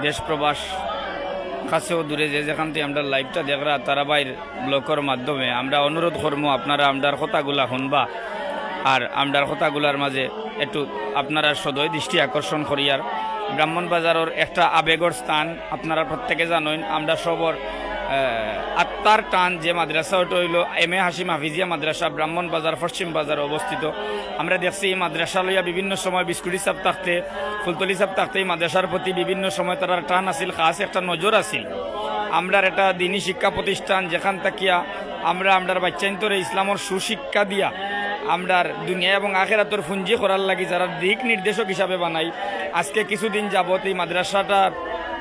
দেশ প্রবাস কাছেও দূরে যে যেখান থেকে আমরা লাইভটা দেখরা তারা বাইর ব্লকের মাধ্যমে আমরা অনুরোধ করবো আপনারা আমরার কথাগুলা শুনবা আর আমরার কথাগুলার মাঝে একটু আপনারা সদয় দৃষ্টি আকর্ষণ করিয়ার ব্রাহ্মণবাজারের একটা আবেগর স্থান আপনারা প্রত্যেকে জানেন আমরা সবর আত্মার টান যে মাদ্রাসা ওটা হইল এম.এ. হাশিম হাফিজিয়া মাদ্রাসা ব্রাহ্মণবাজার পশ্চিম বাজার অবস্থিত। আমরা দেখছি এই মাদ্রাসা লইয়া বিভিন্ন সময় বিস্কুটি সাপ থাকতে ফুলতলি সাপ থাকতে এই মাদ্রাসার প্রতি বিভিন্ন সময় তার টান আসিল, খাস একটা নজর আসিল। আমরার একটা দিনী শিক্ষা প্রতিষ্ঠান যেখান থাকিয়া আমরার বাচ্চাইন্তরে ইসলামর সুশিক্ষা দিয়া আমরার দুনিয়া এবং আখেরাতর ফুঞ্জি করার লাগি যারা দিক নির্দেশক হিসাবে বানাই। আজকে কিছুদিন যাবত এই মাদ্রাসাটার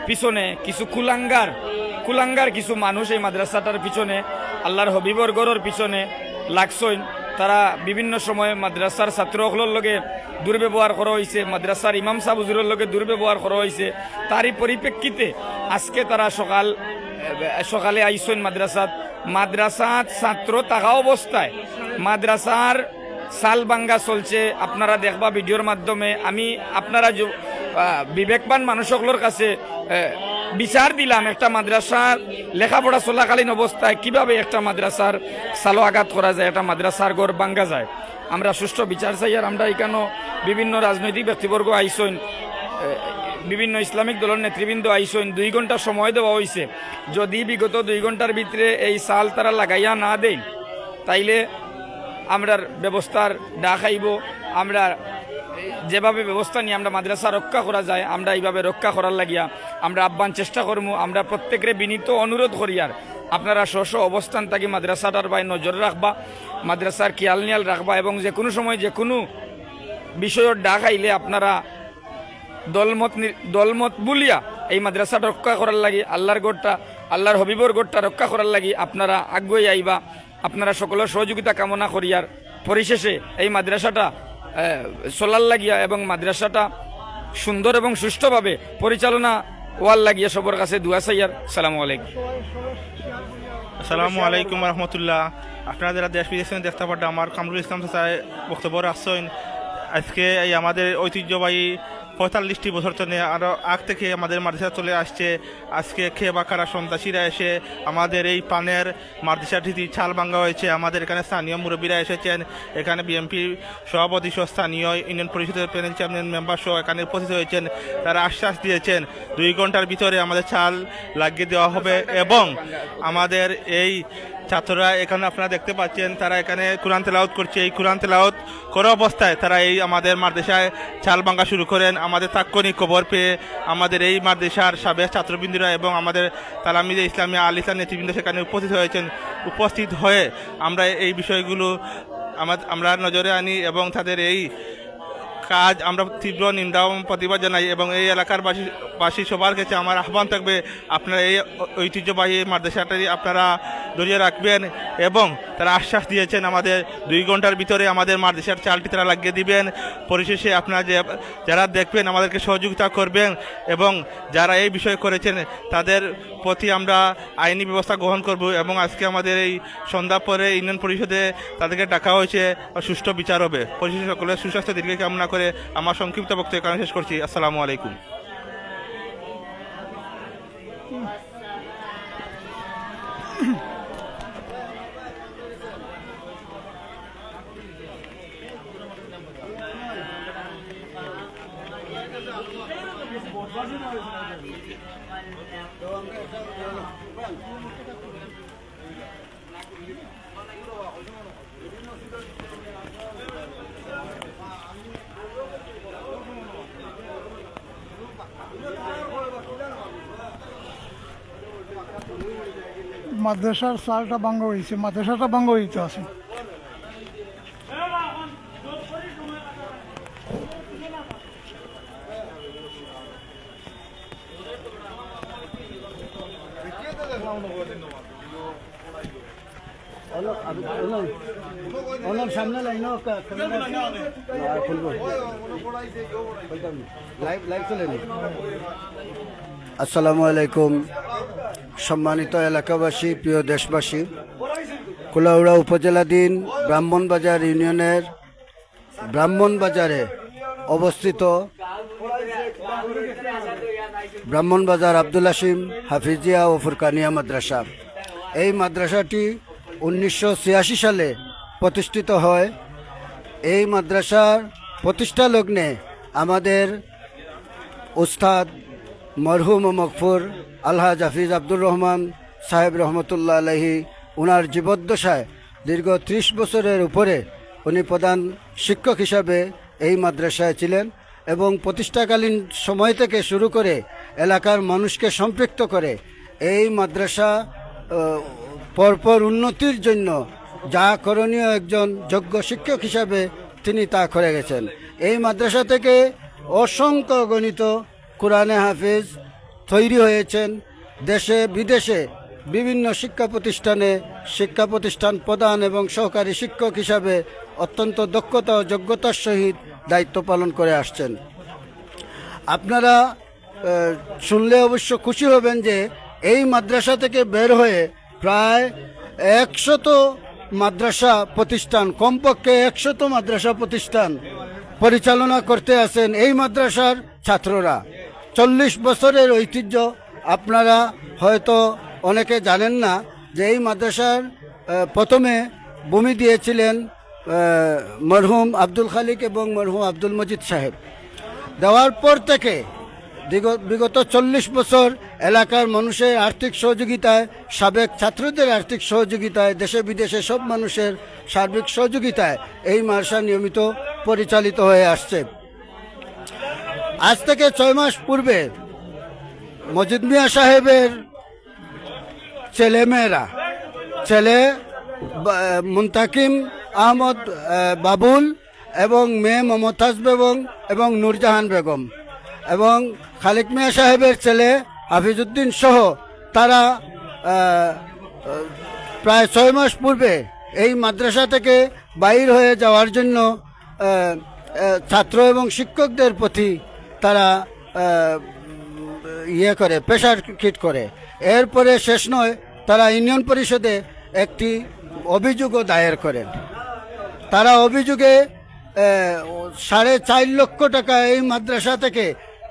পিছনে কিছু কুলাঙ্গার কিছু মানুষ এই মাদ্রাসাটার পিছনে আল্লাহর হবিবর গড়ের পিছনে লাগছইন। তারা বিভিন্ন সময়ে মাদ্রাসার ছাত্রসকলের লগে দুর্ব্যবহার করা হয়েছে, মাদ্রাসার ইমাম সাহেব হুজুরের লগে দুর্ব্যবহার করা হয়েছে। তারই পরিপ্রেক্ষিতে আজকে তারা সকালে আইসইন মাদ্রাসাত ছাত্র থাকা অবস্থায় মাদ্রাসার সাল ভাঙ্গা চলছে। আপনারা দেখবা ভিডিওর মাধ্যমে। আমি আপনারা বিবেকবান মানুষগুলোর কাছে বিচার দিলাম একটা মাদ্রাসার লেখাপড়া চলাকালীন অবস্থায় কিভাবে একটা মাদ্রাসার সালো আঘাত করা যায়, একটা মাদ্রাসার গড় ভাঙ্গা যায়। আমরা সুষ্ঠু বিচার চাই। আর আমরা এখানেও বিভিন্ন রাজনৈতিক ব্যক্তিবর্গ আইসইন, বিভিন্ন ইসলামিক দলের নেতৃবৃন্দ আইসইন। 2 ঘন্টা সময় দেওয়া হয়েছে। যদি বিগত 2 ঘন্টার ভিতরে এই সাল তারা লাগাইয়া না দেন তাইলে আমরার ব্যবস্থার ডাক আইব। আমরা যেভাবে ব্যবস্থা নিয়ে আমরা মাদ্রাসা রক্ষা করা যায় আমরা এইভাবে রক্ষা করার লাগিয়া আমরা আহ্বান চেষ্টা করবো। আমরা প্রত্যেকের বিনীত অনুরোধ করি আর আপনারা স্ব অবস্থান থাকি মাদ্রাসাটার বাই নজর রাখবা, মাদ্রাসার খেয়াল নিয়াল রাখবা এবং যে কোনো সময় যে কোনো বিষয়ের ডাক আইলে আপনারা দলমত বলিয়া এই মাদ্রাসাটা রক্ষা করার লাগি আল্লাহর গড়টা আল্লাহর হবিবর গড়টা রক্ষা করার লাগি আপনারা আগুয়ে আইবা। আপনারা সকলের সহযোগিতা কামনা করিয়ার পরিশেষে এই মাদ্রাসাটা চলার লাগিয়া এবং মাদ্রাসাটা সুন্দর এবং সুষ্ঠুভাবে পরিচালনা ওয়ার লাগিয়া সবার কাছে দুয়া চাইয়ার। সালামু আলাইকুম। আসসালামু আলাইকুম রহমতুল্লাহ। আপনারা যারা দেশ বিদেশে দেখতে পারেন আমার কামরুল ইসলাম চাচায় বক্তব্য রাখছেন। আজকে এই আমাদের ঐতিহ্যবাহী 45টি বছর ধরে আরও আগ থেকে আমাদের মাদ্রাসা চলে আসছে। আজকে খেয়ে বাকারা সন্ত্রাসীরা এসে আমাদের এই পানের মাদ্রাসাটি ছাল ভাঙ্গা হয়েছে। আমাদের এখানে স্থানীয় মুরব্বীরা এসেছেন, এখানে বিএনপি সভাপতি সহ স্থানীয় ইউনিয়ন পরিষদের প্যানেল চেয়ারম্যান মেম্বার সহ এখানে উপস্থিত হয়েছেন। তারা আশ্বাস দিয়েছেন 2 ঘন্টার ভিতরে আমাদের ছাল লাগিয়ে দেওয়া হবে এবং আমাদের এই ছাত্ররা এখানে আপনারা দেখতে পাচ্ছেন তারা এখানে কোরআন তেলাওয়াত করছে। এই কোরআন তেলাওয়াত করা অবস্থায় তারা এই আমাদের মাদ্রাসায় ছাল ভাঙ্গা শুরু করেন। আমাদের তাৎক্ষণিক খবর পেয়ে আমাদের এই মাদ্রাসার সাবেক ছাত্রবৃন্দরা এবং আমাদের তালামিদে ইসলামী আল ইসলাম নেতৃবৃন্দ সেখানে উপস্থিত হয়েছেন। উপস্থিত হয়ে আমরা এই বিষয়গুলো আমরা নজরে আনি এবং তাদের এই কাজ আমরা তীব্র নিন্দা এবং প্রতিবাদ জানাই এবং এই এলাকার বাসী সবার কাছে আমার আহ্বান থাকবে আপনারা এই ঐতিহ্যবাহী মাদ্রাসাটি আপনারা ধরিয়ে রাখবেন এবং তারা আশ্বাস দিয়েছেন আমাদের 2 ঘন্টার ভিতরে আমাদের মাদ্রাসার চালটি তারা লাগিয়ে দিবেন। পরিশেষে আপনারা যারা দেখবেন আমাদেরকে সহযোগিতা করবেন এবং যারা এই বিষয় করেছেন তাদের প্রতি আমরা আইনি ব্যবস্থা গ্রহণ করব এবং আজকে আমাদের এই সন্ধ্যা পরে ইউনিয়ন পরিষদে তাদেরকে ডাকা হয়েছে, সুষ্ঠু বিচার হবে। পরিশেষে সকলের সুস্বাস্থ্য দীর্ঘ কামনা করে আমার সংক্ষিপ্ত বক্তব্য এখানে শেষ করছি। আসসালামু আলাইকুম। মাদ্রাসার সালটা ভাঙ্গ হয়েছে, মাদ্রাসাটা ভাঙ্গ হইতে আছে। সামনে লাইন আসসালামু আলাইকুম। সম্মানিত এলাকাবাসী, প্রিয় দেশবাসী, কুলাউড়া উপজেলাধীন ব্রাহ্মণবাজার ইউনিয়নের ব্রাহ্মণবাজারে অবস্থিত ব্রাহ্মণবাজার আব্দুল হাসিম হাফিজিয়া ও ফুরকানিয়া মাদ্রাসা। এই মাদ্রাসাটি 1986 সালে প্রতিষ্ঠিত হয়। এই মাদ্রাসার প্রতিষ্ঠা লগ্নে আমাদের উস্তাদ মরহুম ও মগফুর আলহাজ হাফিজ আব্দুর রহমান সাহেব রহমতুল্লাহ আলাইহি ওনার জীবদ্দশায় দীর্ঘ 30 বছরের উপরে উনি প্রধান শিক্ষক হিসাবে এই মাদ্রাসায় ছিলেন এবং প্রতিষ্ঠাকালীন সময় থেকে শুরু করে এলাকার মানুষকে সম্পৃক্ত করে এই মাদ্রাসা পরপর উন্নতির জন্য যা করণীয় একজন যোগ্য শিক্ষক হিসাবে তিনি তা করে গেছেন। এই মাদ্রাসা থেকে অসংখ্য গণিত কোরআনে হাফেজ তৈরি হয়েছেন। দেশে বিদেশে বিভিন্ন শিক্ষা প্রতিষ্ঠান প্রধান এবং সহকারী শিক্ষক হিসাবে অত্যন্ত দক্ষতা ও যোগ্যতার সহিত দায়িত্ব পালন করে আসছেন। আপনারা শুনলে অবশ্য খুশি হবেন যে এই মাদ্রাসা থেকে বের হয়ে প্রায় 100 মাদ্রাসা প্রতিষ্ঠান, কমপক্ষে 100 মাদ্রাসা প্রতিষ্ঠান পরিচালনা করতে আছেন এই মাদ্রাসার ছাত্ররা। 40 বছরের ঐতিহ্য। আপনারা হয়তো অনেকে জানেন না যে এই মাদ্রাসার প্রথমে ভূমি দিয়েছিলেন মরহুম আব্দুল খালিক এবং মরহুম আব্দুল মজিদ সাহেব। দেওয়ার পর থেকে বিগত 40 বছর এলাকার মানুষের আর্থিক সহযোগিতায়, সাবেক ছাত্রদের আর্থিক সহযোগিতায়, দেশে বিদেশে সব মানুষের সার্বিক সহযোগিতায় এই মাদ্রাসা নিয়মিত পরিচালিত হয়ে আসছে। আজ থেকে 6 মাস পূর্বে মজিদ মিয়া সাহেবের ছেলে মুন্তাকিম আহমদ বাবুল এবং মেয়ে মমতাজ বেগম এবং নূরজাহান বেগম এবং খালিক মিয়া সাহেবের ছেলে হাফিজউদ্দিন সহ তারা প্রায় 6 মাস পূর্বে এই মাদ্রাসা থেকে বাইর হয়ে যাওয়ার জন্য ছাত্র এবং শিক্ষকদের প্রতি তারা প্রেশার ক্রিয়েট করে। এরপরে শেষ নয়, তারা ইউনিয়ন পরিষদে একটি অভিযোগও দায়ের করেন। তারা অভিযোগে 4.5 লক্ষ টাকা এই মাদ্রাসা থেকে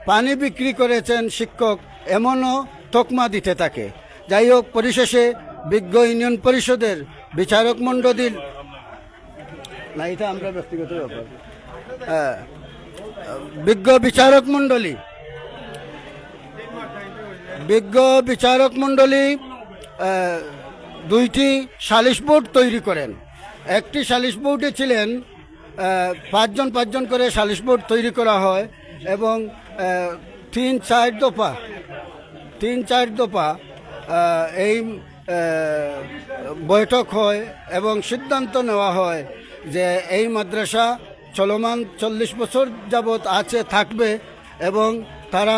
পানি বিক্রি করেছেন শিক্ষক, এমনও তকমা দিতে থাকে। যাই হোক, পরিশেষে বিজ্ঞ ইউনিয়ন পরিষদের বিচারক মণ্ডলীর এটা আমরা ব্যক্তিগত ব্যাপার বিজ্ঞ বিচারক মণ্ডলী 2টি সালিশ বোর্ড তৈরি করেন। একটি সালিশ বোর্ডে ছিলেন 5 জন করে সালিশ বোর্ড তৈরি করা হয় এবং 3-4 দফা এই বৈঠক হয় এবং সিদ্ধান্ত নেওয়া হয় যে এই মাদ্রাসা চলমান 40 বছর যাবৎ থাকবে এবং তারা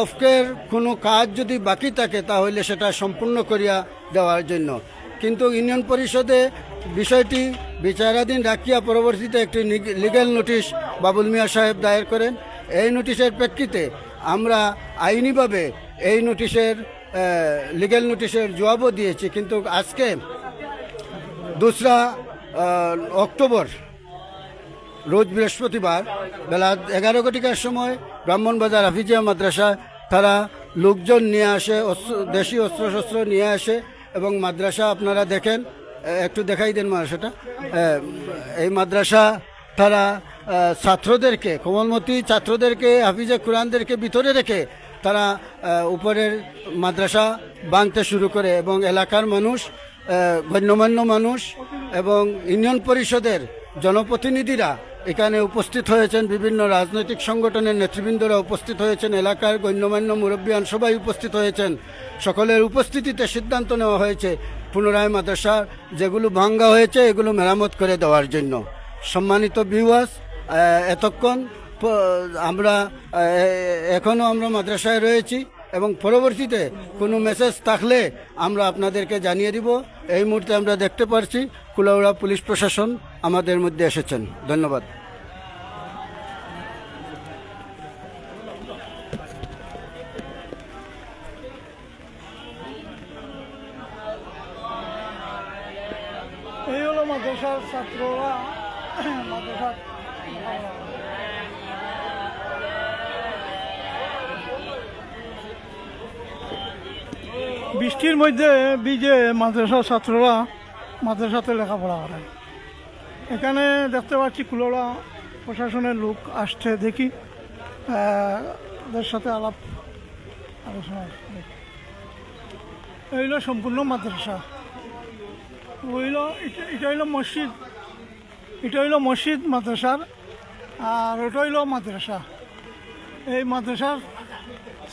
অফকের কোনো কাজ যদি বাকি থাকে তাহলে সেটা সম্পূর্ণ করিয়া দেওয়ার জন্য। কিন্তু ইউনিয়ন পরিষদে বিষয়টি বিচারাধীন রাখিয়া পরবর্তীতে একটি লিগ্যাল নোটিশ বাবুল মিয়া সাহেব দায়ের করেন। এই নোটিশের প্রেক্ষিতে আমরা আইনিভাবে এই লিগ্যাল নোটিশের জবাবও দিয়েছি। কিন্তু আজকে 2 অক্টোবর রোজ বৃহস্পতিবার বেলা 11 ঘটিকার সময় ব্রাহ্মণবাজার হাফিজিয়া মাদ্রাসায় তারা লোকজন নিয়ে আসে, দেশি অস্ত্রশস্ত্র নিয়ে আসে এবং মাদ্রাসা আপনারা দেখেন, একটু দেখাই দেন মাদ্রাসাটা। এই মাদ্রাসা তারা ছাত্রদেরকে, কোমলমতি ছাত্রদেরকে, হাফিজে কোরআনদেরকে ভিতরে রেখে তারা উপরের মাদ্রাসা ভাঙতে শুরু করে এবং এলাকার মানুষ, গণ্যমান্য মানুষ এবং ইউনিয়ন পরিষদের জনপ্রতিনিধিরা এখানে উপস্থিত হয়েছেন, বিভিন্ন রাজনৈতিক সংগঠনের নেতৃবৃন্দরা উপস্থিত হয়েছেন, এলাকার গণ্যমান্য মুরব্বিয়ান সবাই উপস্থিত হয়েছেন। সকলের উপস্থিতিতে সিদ্ধান্ত নেওয়া হয়েছে পুনরায় মাদ্রাসা যেগুলো ভাঙ্গা হয়েছে এগুলো মেরামত করে দেওয়ার জন্য। সম্মানিত ভিউয়ার্স, এতক্ষণ আমরা এখনও মাদ্রাসায় রয়েছি এবং পরবর্তীতে কোনো মেসেজ থাকলে আমরা আপনাদেরকে জানিয়ে দিব। এই মুহূর্তে আমরা দেখতে পাচ্ছি কুলাউড়া পুলিশ প্রশাসন আমাদের মধ্যে এসেছেন। ধন্যবাদ। এই হলো মাদ্রাসার ছাত্ররা মাদ্রাসার বৃষ্টির মধ্যে বিজে মাদ্রাসার ছাত্ররা মাদ্রাসাতে লেখাপড়া করে। এখানে দেখতে পাচ্ছি কুলোলা প্রশাসনের লোক আসছে, দেখি ওদের সাথে আলাপ আলোচনা। এই হলো সম্পূর্ণ মাদ্রাসা, এটা হইল মসজিদ, এটা হইল মসজিদ মাদ্রাসার, আর ওটা হইল মাদ্রাসা। এই মাদ্রাসার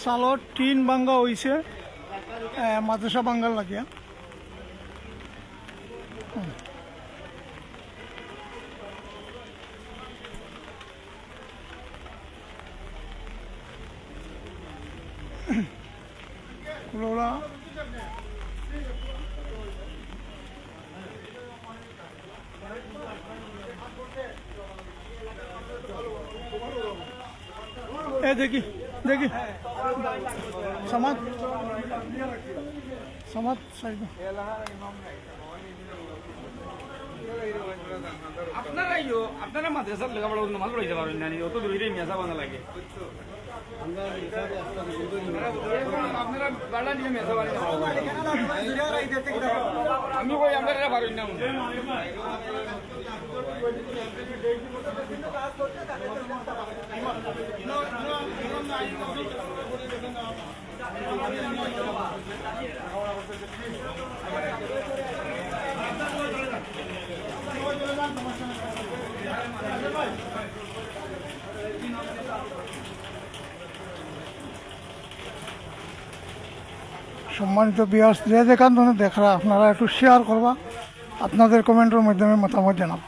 সালত টিন ভাঙ্গা হয়েছে মাদ্রাসা বাঙ্গাল লাগিয়া। কুলোলা দেখি দেখি সমাজ সমাজ সাইড আপনারা মাদ্রাসার লেখাপড়া নামাজ পড়াইতে পারেন না, অত দূরে মেসা বানা লাগে। আপনারা বাড়া নিয়ে মেসা বানাই আমি কই আপনারা পারেন না। সম্মানিত বিয়ার্স, যে যেখান থেকে দেখরা আপনারা একটু শেয়ার করবা, আপনাদের কমেন্টের মাধ্যমে মতামত জানাবো।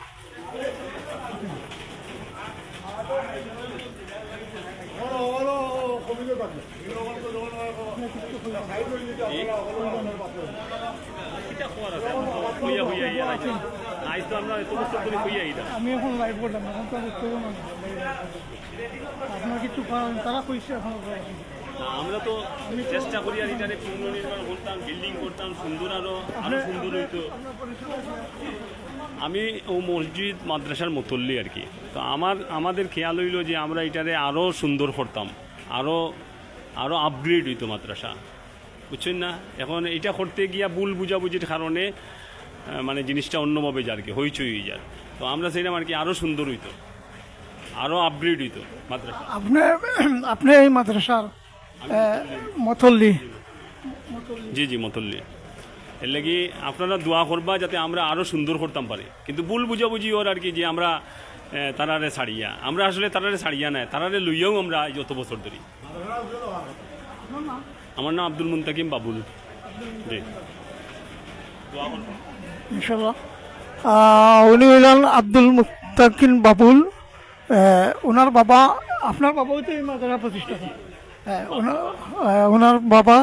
আমি এখন লাইভ করলাম, এখন তো বুঝতে পারবো না আপনার কিছু তারা কইছে এখন। আমরা তো চেষ্টা করি আর এটারে পুনর্নির্মাণ করতাম, বিল্ডিং করতাম, সুন্দর আরো সুন্দর হইতো। আমি ও মসজিদ মাদ্রাসার মতল্লি আর কি। তো আমাদের খেয়াল হইল যে আমরা এটারে আরও সুন্দর করতাম, আরও আপগ্রেড হইতো মাদ্রাসা, বুঝছেন না। এখন এটা করতে গিয়া ভুল বুঝাবুঝির কারণে মানে জিনিসটা অন্যভাবে যার কি হইচই হয়ে যায়। তো আমরা সেইরকম আর কি আরও সুন্দর হইতো, আরও আপগ্রেড হইতো মাদ্রাসা। আপনি এই মাদ্রাসার মতল্লি? জি জি, মতল্লি। এর লাগি আপনারা দোয়া করবা যাতে আমরা আরও সুন্দর করতাম পারি। কিন্তু ভুল বুঝাবুঝি ওর আর কি, যে আমরা তারারে ছাড়িয়া, আমরা আসলে তারারে ছাড়িয়া নাই, তারারে লইয়াও আমরা যত বছর ধরি। আমার নাম আব্দুল মুন্তাকিম বাবুল। জি, ইনশাল্লাহ। উনি হইলেন আব্দুল মুত্তাকিন বাবুল। ওনার বাবা, আপনার বাবাও তো এই মাদ্রাসা প্রতিষ্ঠাতা। ওনার বাবা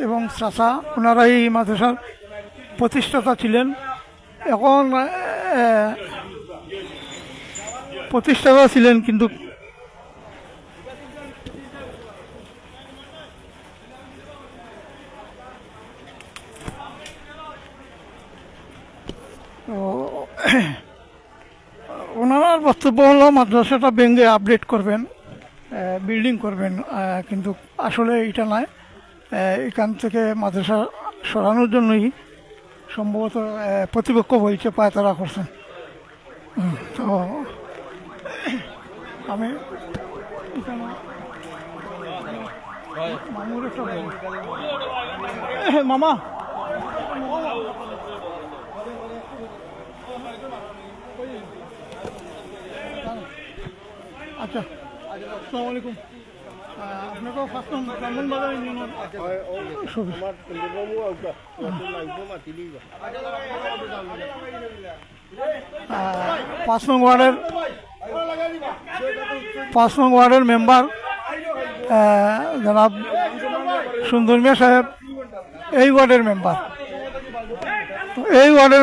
এবং চাচা ওনারা এই মাদ্রাসার প্রতিষ্ঠাতা ছিলেন। এখন প্রতিষ্ঠাতা ছিলেন, কিন্তু ওনার বক্তব্য হলো মাদ্রাসাটা ভেঙে আপডেট করবেন, বিল্ডিং করবেন, কিন্তু আসলে এটা নয়। এখান থেকে মাদ্রাসা সরানোর জন্যই সম্ভবত প্রতিপক্ষ বলছে পায়তারা করছেন। তো আমি মামুর একটা মামা আচ্ছা, আসসালামু আলাইকুম। আপনাকেও ফার্স্ট ব্রাহ্মণবাজার ইউনিয়ন 5 নং ওয়ার্ডের মেম্বার জনাব সুন্দর মিয়া সাহেব এই ওয়ার্ডের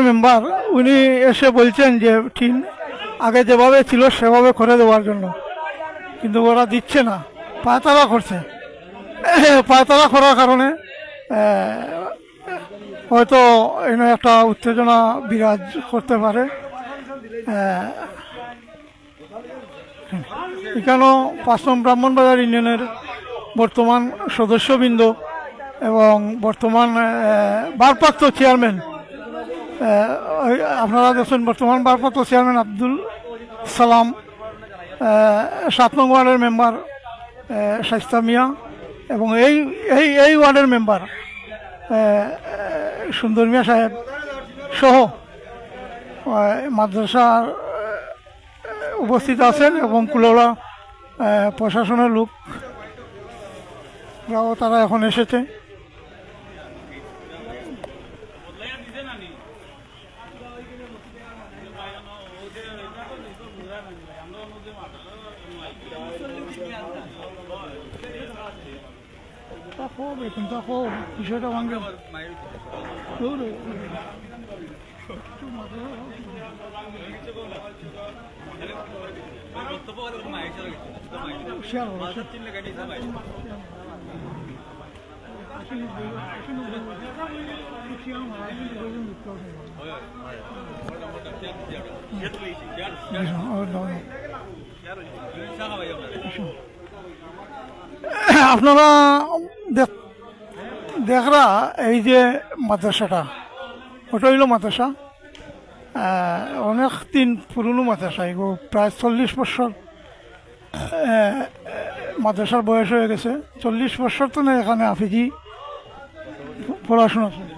মেম্বার। উনি এসে বলছেন যে ঠিক আগে যেভাবে ছিল সেভাবে করে দেওয়ার জন্য, কিন্তু ওরা দিচ্ছে না, পায়তারা করছে। পায়তারা করার কারণে হয়তো এনে একটা উত্তেজনা বিরাজ করতে পারে। এখানেও 5 নং ব্রাহ্মণবাজার ইউনিয়নের বর্তমান সদস্যবৃন্দ এবং বর্তমান ভারপ্রাপ্ত চেয়ারম্যান আপনারা দেখছেন বর্তমান ভারপ্রাপ্ত চেয়ারম্যান আব্দুল সালাম, 7 নং ওয়ার্ডের মেম্বার শাইস্তা মিয়া এবং এই ওয়ার্ডের মেম্বার সুন্দর মিয়া সাহেব সহ মাদ্রাসার উপস্থিত আছেন এবং কুলোলা প্রশাসনের লোকরাও তারা এখন এসেছে। বিষয়টা ভাঙ্গে আপনারা দেখরা এই যে মাদ্রাসাটা, ওটা হইল মাদ্রাসা, অনেক দিন পুরনো মাদ্রাসা, এগুলো প্রায় 40 বছর মাদ্রাসার বয়স হয়ে গেছে। 40 বছর তো না এখানে হাফিজি পড়াশোনা চলে।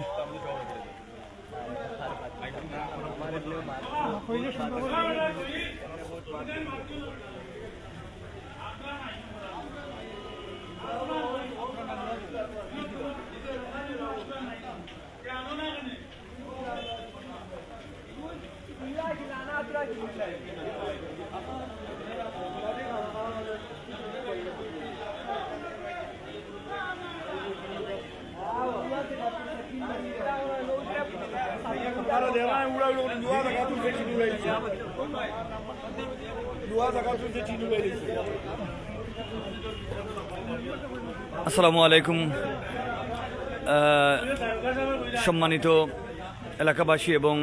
আসসালামু আলাইকুম। সম্মানিত এলাকাবাসী এবং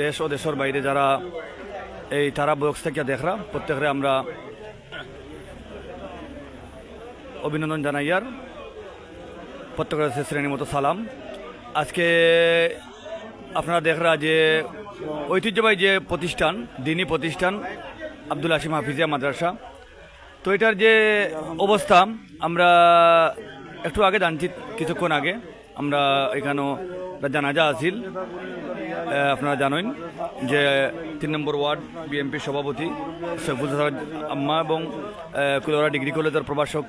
দেশ ও দেশের বাইরে যারা এই তারা বক্স থেকে দেখরা প্রত্যেকরে আমরা অভিনন্দন জানাই। আর প্রত্যেকের শ্রেণীর মতো সালাম। আজকে আপনারা দেখরা যে ঐতিহ্যবাহী যে প্রতিষ্ঠান, দিনী প্রতিষ্ঠান আব্দুল হাশিম হাফিজিয়া মাদ্রাসা, তো এটার যে অবস্থা আমরা একটু আগে জানছি, কিছুক্ষণ আগে আমরা এখানেও জানাজা আসিল। আপনারা জানেন যে 3 নম্বর ওয়ার্ড বিএনপির সভাপতি সৈফুল সাদ আম্মা এবং কুলোরা ডিগ্রি কলেজের প্রভাষক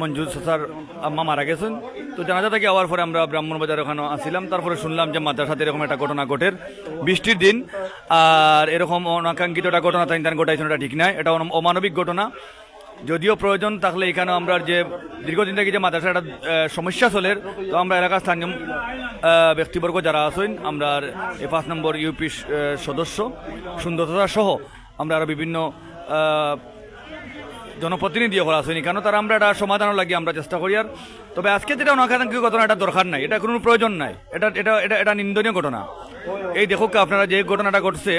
মঞ্জুর সাসার আম্মা মারা গেছেন। তো জানাজা থেকে আওয়ার পরে আমরা ব্রাহ্মণবাজার ওখানে আসছিলাম। তারপরে শুনলাম যে মাদ্রাসাতে এরকম একটা ঘটনা ঘটের, বৃষ্টির দিন, আর এরকম অনাকাঙ্ক্ষিত একটা ঘটনা তাই ঘটাইছেন, এটা ঠিক নাই, এটা অমানবিক ঘটনা। যদিও প্রয়োজন থাকলে এখানে আমরা যে দীর্ঘদিন থেকে যে মাদ্রাসার একটা সমস্যা চলের, তো আমরা এলাকার স্থানীয় ব্যক্তিবর্গ যারা আছেন, আমরা এই 5 নম্বর ইউপি সদস্য সুন্দরতা সহ আমরা আরও বিভিন্ন জনপ্রতিনিধি করা আছেন, কেন তারা আমরা এটা সমাধান লাগি আমরা চেষ্টা করি। আর তবে আজকে যেটা অনাকাঙ্ক্ষিত ঘটনা, এটা দরকার নাই, এটা কোনো প্রয়োজন নাই, এটা এটা এটা এটা নিন্দনীয় ঘটনা। এই দেখুক আপনারা যে ঘটনাটা ঘটছে,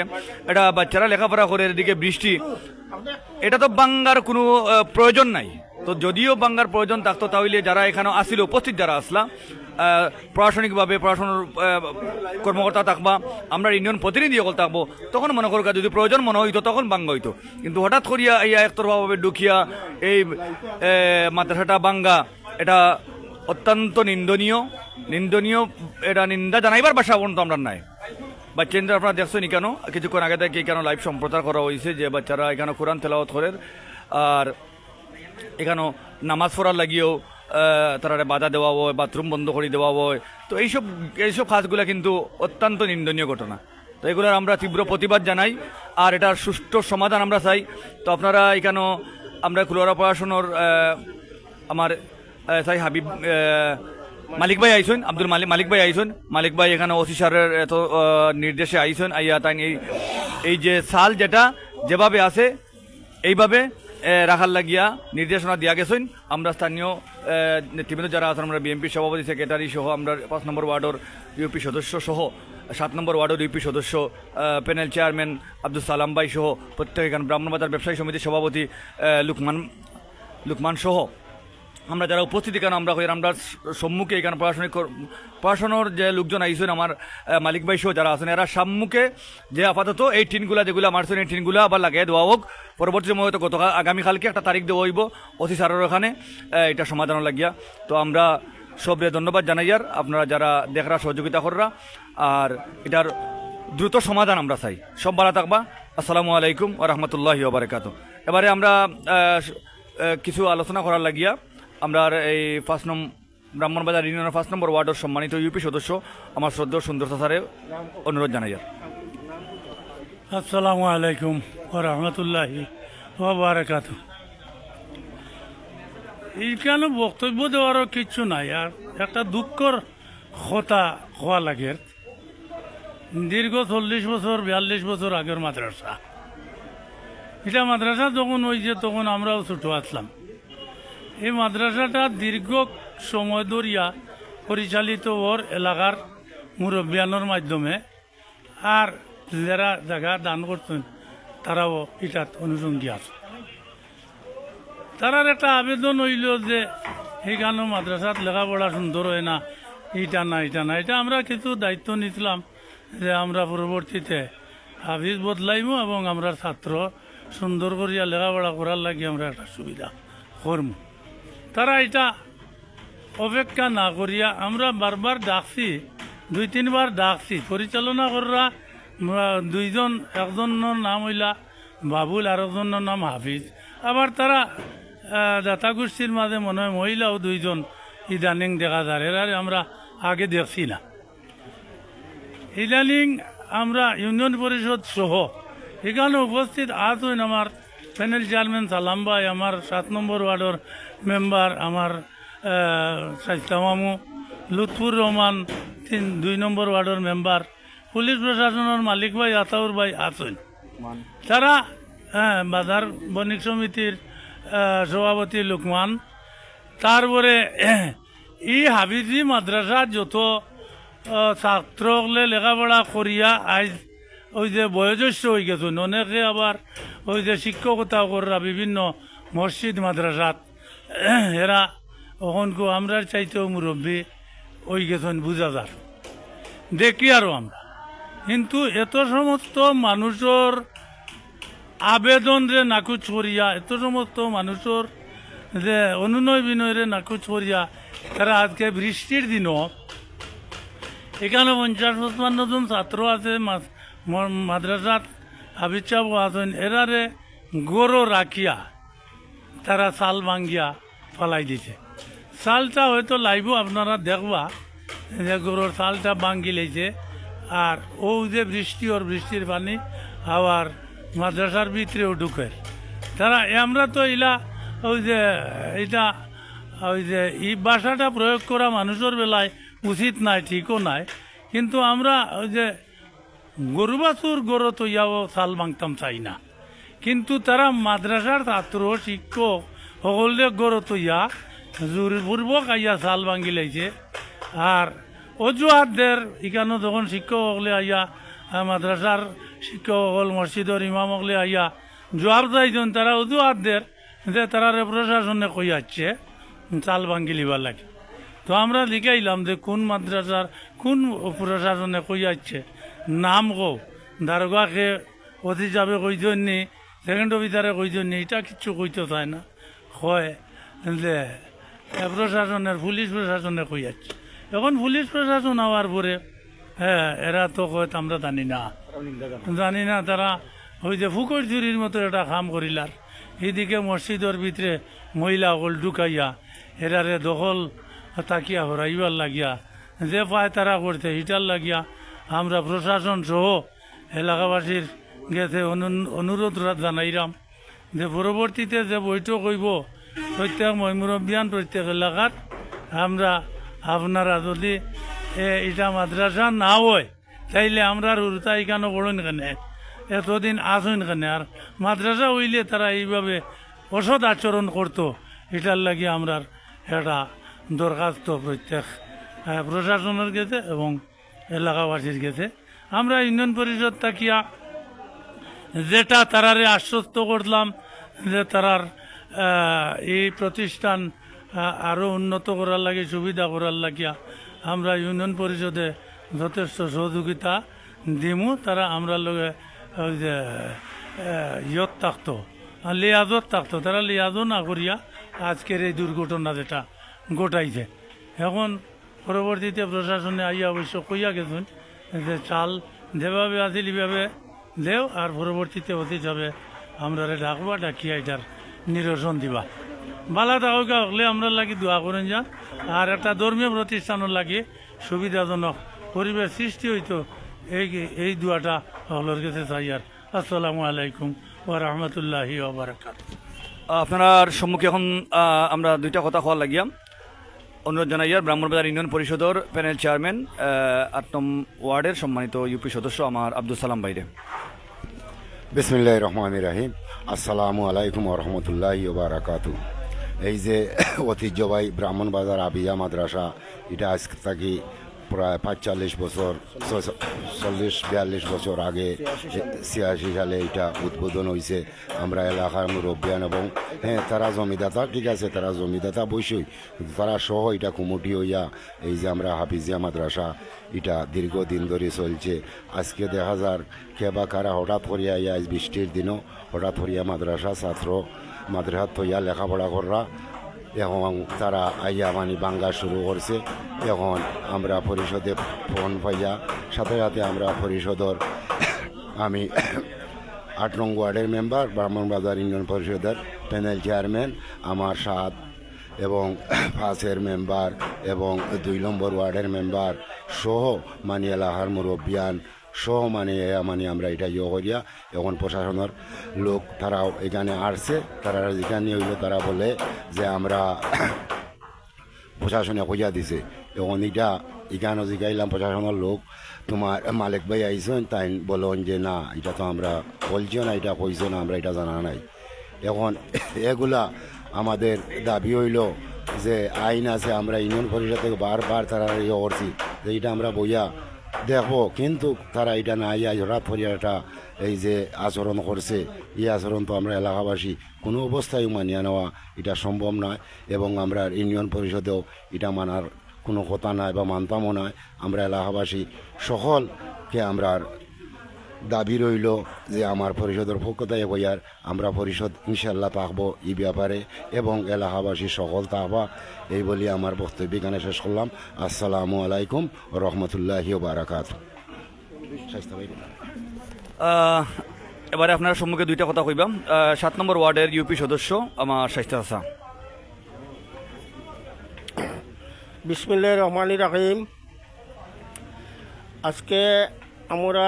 এটা বাচ্চারা লেখাপড়া করে, এদিকে বৃষ্টি, এটা তো বাঙ্গার কোনো প্রয়োজন নাই। তো যদিও বাঙ্গার প্রয়োজন থাকতো তাহলে যারা এখানে আসিল, উপস্থিত যারা আসলা, প্রশাসনিকভাবে পড়াশোনার কর্মকর্তা থাকবা, আমরা ইউনিয়ন প্রতিনিধি সকল থাকবো, তখন মনে করো যদি প্রয়োজন মনে হইতো তখন বাঙ্গা হইতো। কিন্তু হঠাৎ করিয়া এই একতরফাভাবে ঢুকিয়া এই মাদ্রাসাটা বাঙ্গা, এটা অত্যন্ত নিন্দনীয়। এটা নিন্দা জানাইবার ভাষা পর্যন্ত আমরা নাই। বাচ্চাদের আপনারা দেখছেন কেন কিছুক্ষণ আগে থেকে কেন লাইভ সম্প্রচার করা হয়েছে যে বাচ্চারা এখানে কোরআন তেলাওয়াত করে, আর এখানেও নামাজ পড়ার লাগিয়েও তারা বাধা দেওয়া হয়, বাথরুম বন্ধ করে দেওয়া হয়। তো এইসব কাজগুলো কিন্তু অত্যন্ত নিন্দনীয় ঘটনা। তো এগুলোর আমরা তীব্র প্রতিবাদ জানাই, আর এটার সুষ্ঠু সমাধান আমরা চাই। তো আপনারা এখানেও আমরা কুলোরা পড়াশোনার আমার চাই হাবিব মালিক ভাই আইসেন, আব্দুল মালিক ভাই আইসেন। মালিক ভাই এখানে ওসি সারের এত নির্দেশে আইসেন, আইয়া তাই এই যে সাল যেটা যেভাবে আছে এইভাবে রাখার লাগিয়া নির্দেশনা দিয়া গেছেন। আমরা স্থানীয় নেতৃবৃন্দ যারা আছেন, আমরা বিএনপি সভাপতি সেক্রেটারি সহ, আমরা 5 নম্বর ওয়ার্ডের ইউপি সদস্য সহ, 7 নম্বর ওয়ার্ডের ইউপি সদস্য, প্যানেল চেয়ারম্যান আব্দুল সালাম ভাই সহ, প্রত্যেক এখানে ব্রাহ্মণবাজার ব্যবসায়ী সমিতির সভাপতি লুকমান সহ আমরা যারা উপস্থিত এখানে আমরা হই আমরা সম্মুখে এখানে পড়াশোনার যে লোকজন আইসেন আমার মালিক ভাই সহ যারা আছেন এরা সম্মুখে যে আপাতত এই টিনগুলা যেগুলো মারছেন এই টিনগুলা আবার লাগিয়ে দেওয়া হোক পরবর্তী সময় হয়তো গতকাল আগামীকালকে একটা তারিখ দেওয়া হইব অতি সারের ওখানে এটা সমাধান লাগিয়া। তো আমরা সবরে ধন্যবাদ জানাই আর আপনারা যারা দেখরা সহযোগিতা কররা আর এটার দ্রুত সমাধান আমরা চাই। সব ভালো থাকবা। আসসালামু আলাইকুম ওয়া রাহমাতুল্লাহি ওয়া বারাকাতুহু। এবারে আমরা কিছু আলোচনা করার লাগিয়া আমরা এই 5 নং ব্রাহ্মণবাজার ইউনিয়নের 5 নম্বর ওয়ার্ডের সম্মানিত ইউপি সদস্য আমার শ্রদ্ধেয় সুন্দর স্যারে অনুরোধ জানাই আর। আসসালামু আলাইকুম ওয়া রাহমাতুল্লাহি ওয়া বারাকাতুহু। এইখানে বক্তব্য দেওয়ারও কিচ্ছু নাই, আর একটা দুঃখর কথা হওয়া লাগে। দীর্ঘ 40 বছর 42 বছর আগের মাদ্রাসা, এটা মাদ্রাসা যখন হয়েছে তখন আমরাও ছোট আসলাম। এই মাদ্রাসাটা দীর্ঘ সময় ধরিয়া পরিচালিত ওর এলাকার মুরব্বিয়ানোর মাধ্যমে, আর যারা জায়গা দান করতেন তারাও এটা অনুষঙ্গী আছে। তারার একটা আবেদন হইল যে এইখানে মাদ্রাসাত লেখাপড়া সুন্দর হয় না, এটা না এটা না। এটা আমরা কিছু দায়িত্ব নিয়েছিলাম যে আমরা পরবর্তীতে হাফিজ বদলাইমু এবং আমরা ছাত্র সুন্দর করিয়া লেখাপড়া করার লাগে আমরা একটা সুবিধা করম। তারা এটা অপেক্ষা না করিয়া আমরা বারবার ডাকছি, 2-3 বার ডাকছি। পরিচালনা করা দুইজন, একজনের নাম হইলা বাবুল আর একজনের নাম হাফিজ। আবার তারা দাতা গোষ্ঠীর মাঝে মনে হয় মহিলাও 2জন ইদানিং দেখা যায়, এরা আমরা আগে দেখছি না। ইদানিং আমরা ইউনিয়ন পরিষদ সহ এখানে উপস্থিত আছেন আমার প্যানেল চেয়ারম্যান সালাম ভাই, আমার 7 নম্বর ওয়ার্ডের মেম্বার আমার শাইস্তা মামু, লুৎফুর রহমান 2 নম্বর ওয়ার্ডের মেম্বার, পুলিশ প্রশাসনের মালিক ভাই আতাউর ভাই আছেন। তারা বাজার বণিক সমিতির সভাপতি লুকমান। তারপরে এই হাফিজি মাদ্রাসা যত ছাত্রসকলে লেখাপড়া করিয়া আজ ওই যে বয়োজ্যেষ্ঠ হয়ে গেছেন, অনেকে আবার ওই যে শিক্ষকতা করা বিভিন্ন মসজিদ মাদ্রাসাত, এরা ওখানকো আমরা চাইতেও মুরব্বী হয়ে গেছেন বুঝা যার দেখি আরও আমরা। কিন্তু এত সমস্ত মানুষের আবেদন যে নাকুচ করিয়া, এত সমস্ত মানুষের যে অনুনয় বিনয়রে নাকুচ করিয়া তারা আজকে বৃষ্টির দিনও এখানে 50-55 জন ছাত্র আছে মাদ্রাসাত হাফিজ সাহেব আছেন, এরারে গরো রাখিয়া তারা চাল ভাঙ্গিয়া ফেলাই দিছে। চালটা হয়তো লাইব আপনারা দেখবা যে গরুর চালটা ভাঙ্গি লেছে, আর ও যে বৃষ্টি ওর বৃষ্টির পানি আবার মাদ্রাসার ভিতরেও ঢুকে। তারা আমরা তো ইলা ওই যে এটা ওই যে এই ভাষাটা প্রয়োগ করা মানুষের বেলায় উচিত নাই, ঠিকও নাই। কিন্তু আমরা ওই যে গরু বাছুর গরু তৈয়াও চাল ভাঙতাম চাই না, কিন্তু তারা মাদ্রাসার ছাত্র শিক্ষক সকলে গরু তৈয়া জোরপূর্বক আইয়া চাল ভাঙি লাইছে। আর অজুহাতদের এখানে যখন শিক্ষকসকলে আইয়া মাদ্রাসার শিক্ষকসকল মসজিদর ইমামসকলে আইয়া জবাব চাইছেন, তারা অজুহাতদের যে তারা প্রশাসনে কই আসছে চাল ভাঙ্গি লিবার লাগে। তো আমরা লিখাইলাম যে কোন মাদ্রাসার কোন প্রশাসনে কই আসছে নাম কো, দারোগাকে অতি যাবে কইজননি, সেকেন্ড অফিসারে কইজননি, এটা কিচ্ছু কইতে চায় না। হয় যে প্রশাসনের পুলিশ প্রশাসনে কই আসছে। এখন পুলিশ প্রশাসন হওয়ার পরে এরা তো কয় আমরা জানি না, তারা ওই যে ফুকর চুরির মতো এটা কাম করিলার। এদিকে মসজিদের ভিতরে মহিলা সকল ঢুকাইয়া এরারে দখল তাকিয়া হরাইবার লাগিয়া যে পায় তারা করতে হিটার লাগিয়া আমরা প্রশাসন সহ এলাকাবাসীর গেছে অনুরোধ জানাইলাম যে পরবর্তীতে যে বৈঠক হইব প্রত্যেক মুরব্বিয়ান প্রত্যেক এলাকার আমরা আপনারা যদি এটা মাদ্রাসা না হয় তাইলে আমরা রুতা এখানে পড়েন কেন, এতদিন আসেন কেন, আর মাদ্রাসা হইলে তারা এইভাবে অসৎ আচরণ করতো, এটার লাগে আমরা একটা দরখাস্ত প্রত্যেক প্রশাসনের গেছে এবং এলাকাবাসীর গেছে। আমরা ইউনিয়ন পরিষদ তাকিয়া যেটা তারারে আশ্বস্ত করলাম যে তারার এই প্রতিষ্ঠান আরও উন্নত করার লাগে, সুবিধা করার লাগিয়া আমরা ইউনিয়ন পরিষদে যথেষ্ট সহযোগিতা দিমু। তারা আমরা লগে ওই যে ইয়ত থাকতো, লিয়াজত থাকতো, তারা লিয়াজও না করিয়া আজকের এই দুর্ঘটনা যেটা ঘটাইছে। এখন পরবর্তীতে প্রশাসনে আইয়া অবশ্য কইয়া গেছেন যে চাল যেভাবে আছিল এভাবে দেও, আর পরবর্তীতে অতি যাবে আমরা ডাকবা, ডাকিয়া এটার নিরসন দিবা। বালা দাওকা হলে আমরা লাগি দোয়া করেন যান, আর একটা ধর্মীয় প্রতিষ্ঠানের লাগে সুবিধাজনক পরিবেশ সৃষ্টি হইতো, এই দোয়াটা হলোর কাছে চাই। আর আসসালামু আলাইকুম ওয়া রাহমাতুল্লাহি ওয়া বারাকাতুহু। আপনার সম্মুখে এখন আমরা দুইটা কথা হওয়ার লাগিয়া অনুরোধ জানাইয়ার ব্রাহ্মণবাজার ইউনিয়ন পরিষদের প্যানেল চেয়ারম্যান ৮ নং ওয়ার্ডের সম্মানিত ইউপি সদস্য আমার আব্দুল সালাম ভাইরে। বিসমিল্লাহ রহমান রাহিম। আসসালামু আলাইকুম রহমতুল্লাহি বারাকাতু। এই যে ঐতিহ্যবাহী ব্রাহ্মণবাজার আবিয়া মাদ্রাসা, এটা আজ থাকি প্রায় ৪৫ বছর, ৪০-৪২ বছর আগে ৮৬ সালে এটা উদ্বোধন হয়েছে। আমরা এলাকার মুরব্বিয়ান এবং তারা জমিদাতা, ঠিক আছে, তারা জমিদাতা বৈশই, কিন্তু তারা সহ এটা কুমুটি হইয়া এই যে আমরা হাফিজিয়া মাদ্রাসা এটা দীর্ঘদিন ধরে চলছে। আজকে দেখা যার কে বা কারা হঠাৎ করিয়া ইয়া বৃষ্টির দিনও হঠাৎ করিয়া মাদ্রাসা ছাত্র মাদ্রাসাত হইয়া লেখাপড়া কররা, এখন তারা আইয়া মানে বাঙ্গা শুরু করছে। এখন আমরা পরিষদে ফোন পাইয়া সাথে সাথে আমরা পরিষদর আমি ৮ নং ওয়ার্ডের মেম্বার, ব্রাহ্মণবাজার ইউনিয়ন পরিষদের প্যানেল চেয়ারম্যান, আমার ৭ এবং ৫-এর মেম্বার এবং ২ নম্বর ওয়ার্ডের মেম্বার সহ মানে এলাকার মুরব্বিয়ান সহ মানে আমরা এটা করিয়া এখন প্রশাসনের লোক তারাও এখানে আসছে। তারা যেখানে হইল তারা বলে যে আমরা প্রশাসনে কইয়া দিছে। এখন এটা এখানে জিগাইলাম প্রশাসনের লোক, তোমার মালিক ভাই আইসেন, তাই বলেন যে না এটা তো আমরা বলছিও না, এটা কইছো না, আমরা এটা জানা নাই। এখন এগুলা আমাদের দাবি হইল যে আইন আছে, আমরা ইউনিয়ন পরিষদ থেকে বারবার তারা করছি যে এটা আমরা বইয়া দেখো, কিন্তু তারা এটা না ইয়া হঠাৎ পরিয়াটা এই যে আচরণ করছে, এই আচরণ তো আমরা এলাকাবাসী কোনো অবস্থায় মানিয়ে নেওয়া এটা সম্ভব নয়, এবং আমরা ইউনিয়ন পরিষদেও এটা মানার কোনো কথা নয় বা মানতামও নয়। আমরা এলাকাবাসী সকলকে আমরা দাবি রইল যে আমার পরিষদের পক্ষ থেকে কইয়ার আমরা পরিষদ ইনশাল্লাহ থাকবো এই ব্যাপারে, এবং এলাকাবাসী সকল থাকবা, এই বলি আমার বক্তব্য এখানে শেষ করলাম। আসসালামু আলাইকুম রহমতুল্লাহি বারাকাতুহু। এবারে আপনার সম্মুখে দুইটা কথা কইবাম। ৭ নম্বর ওয়ার্ডের ইউপি সদস্য আমার শাইস্তা আসা। বিসমিল্লাহির রহমানির রহিম। আজকে আমরা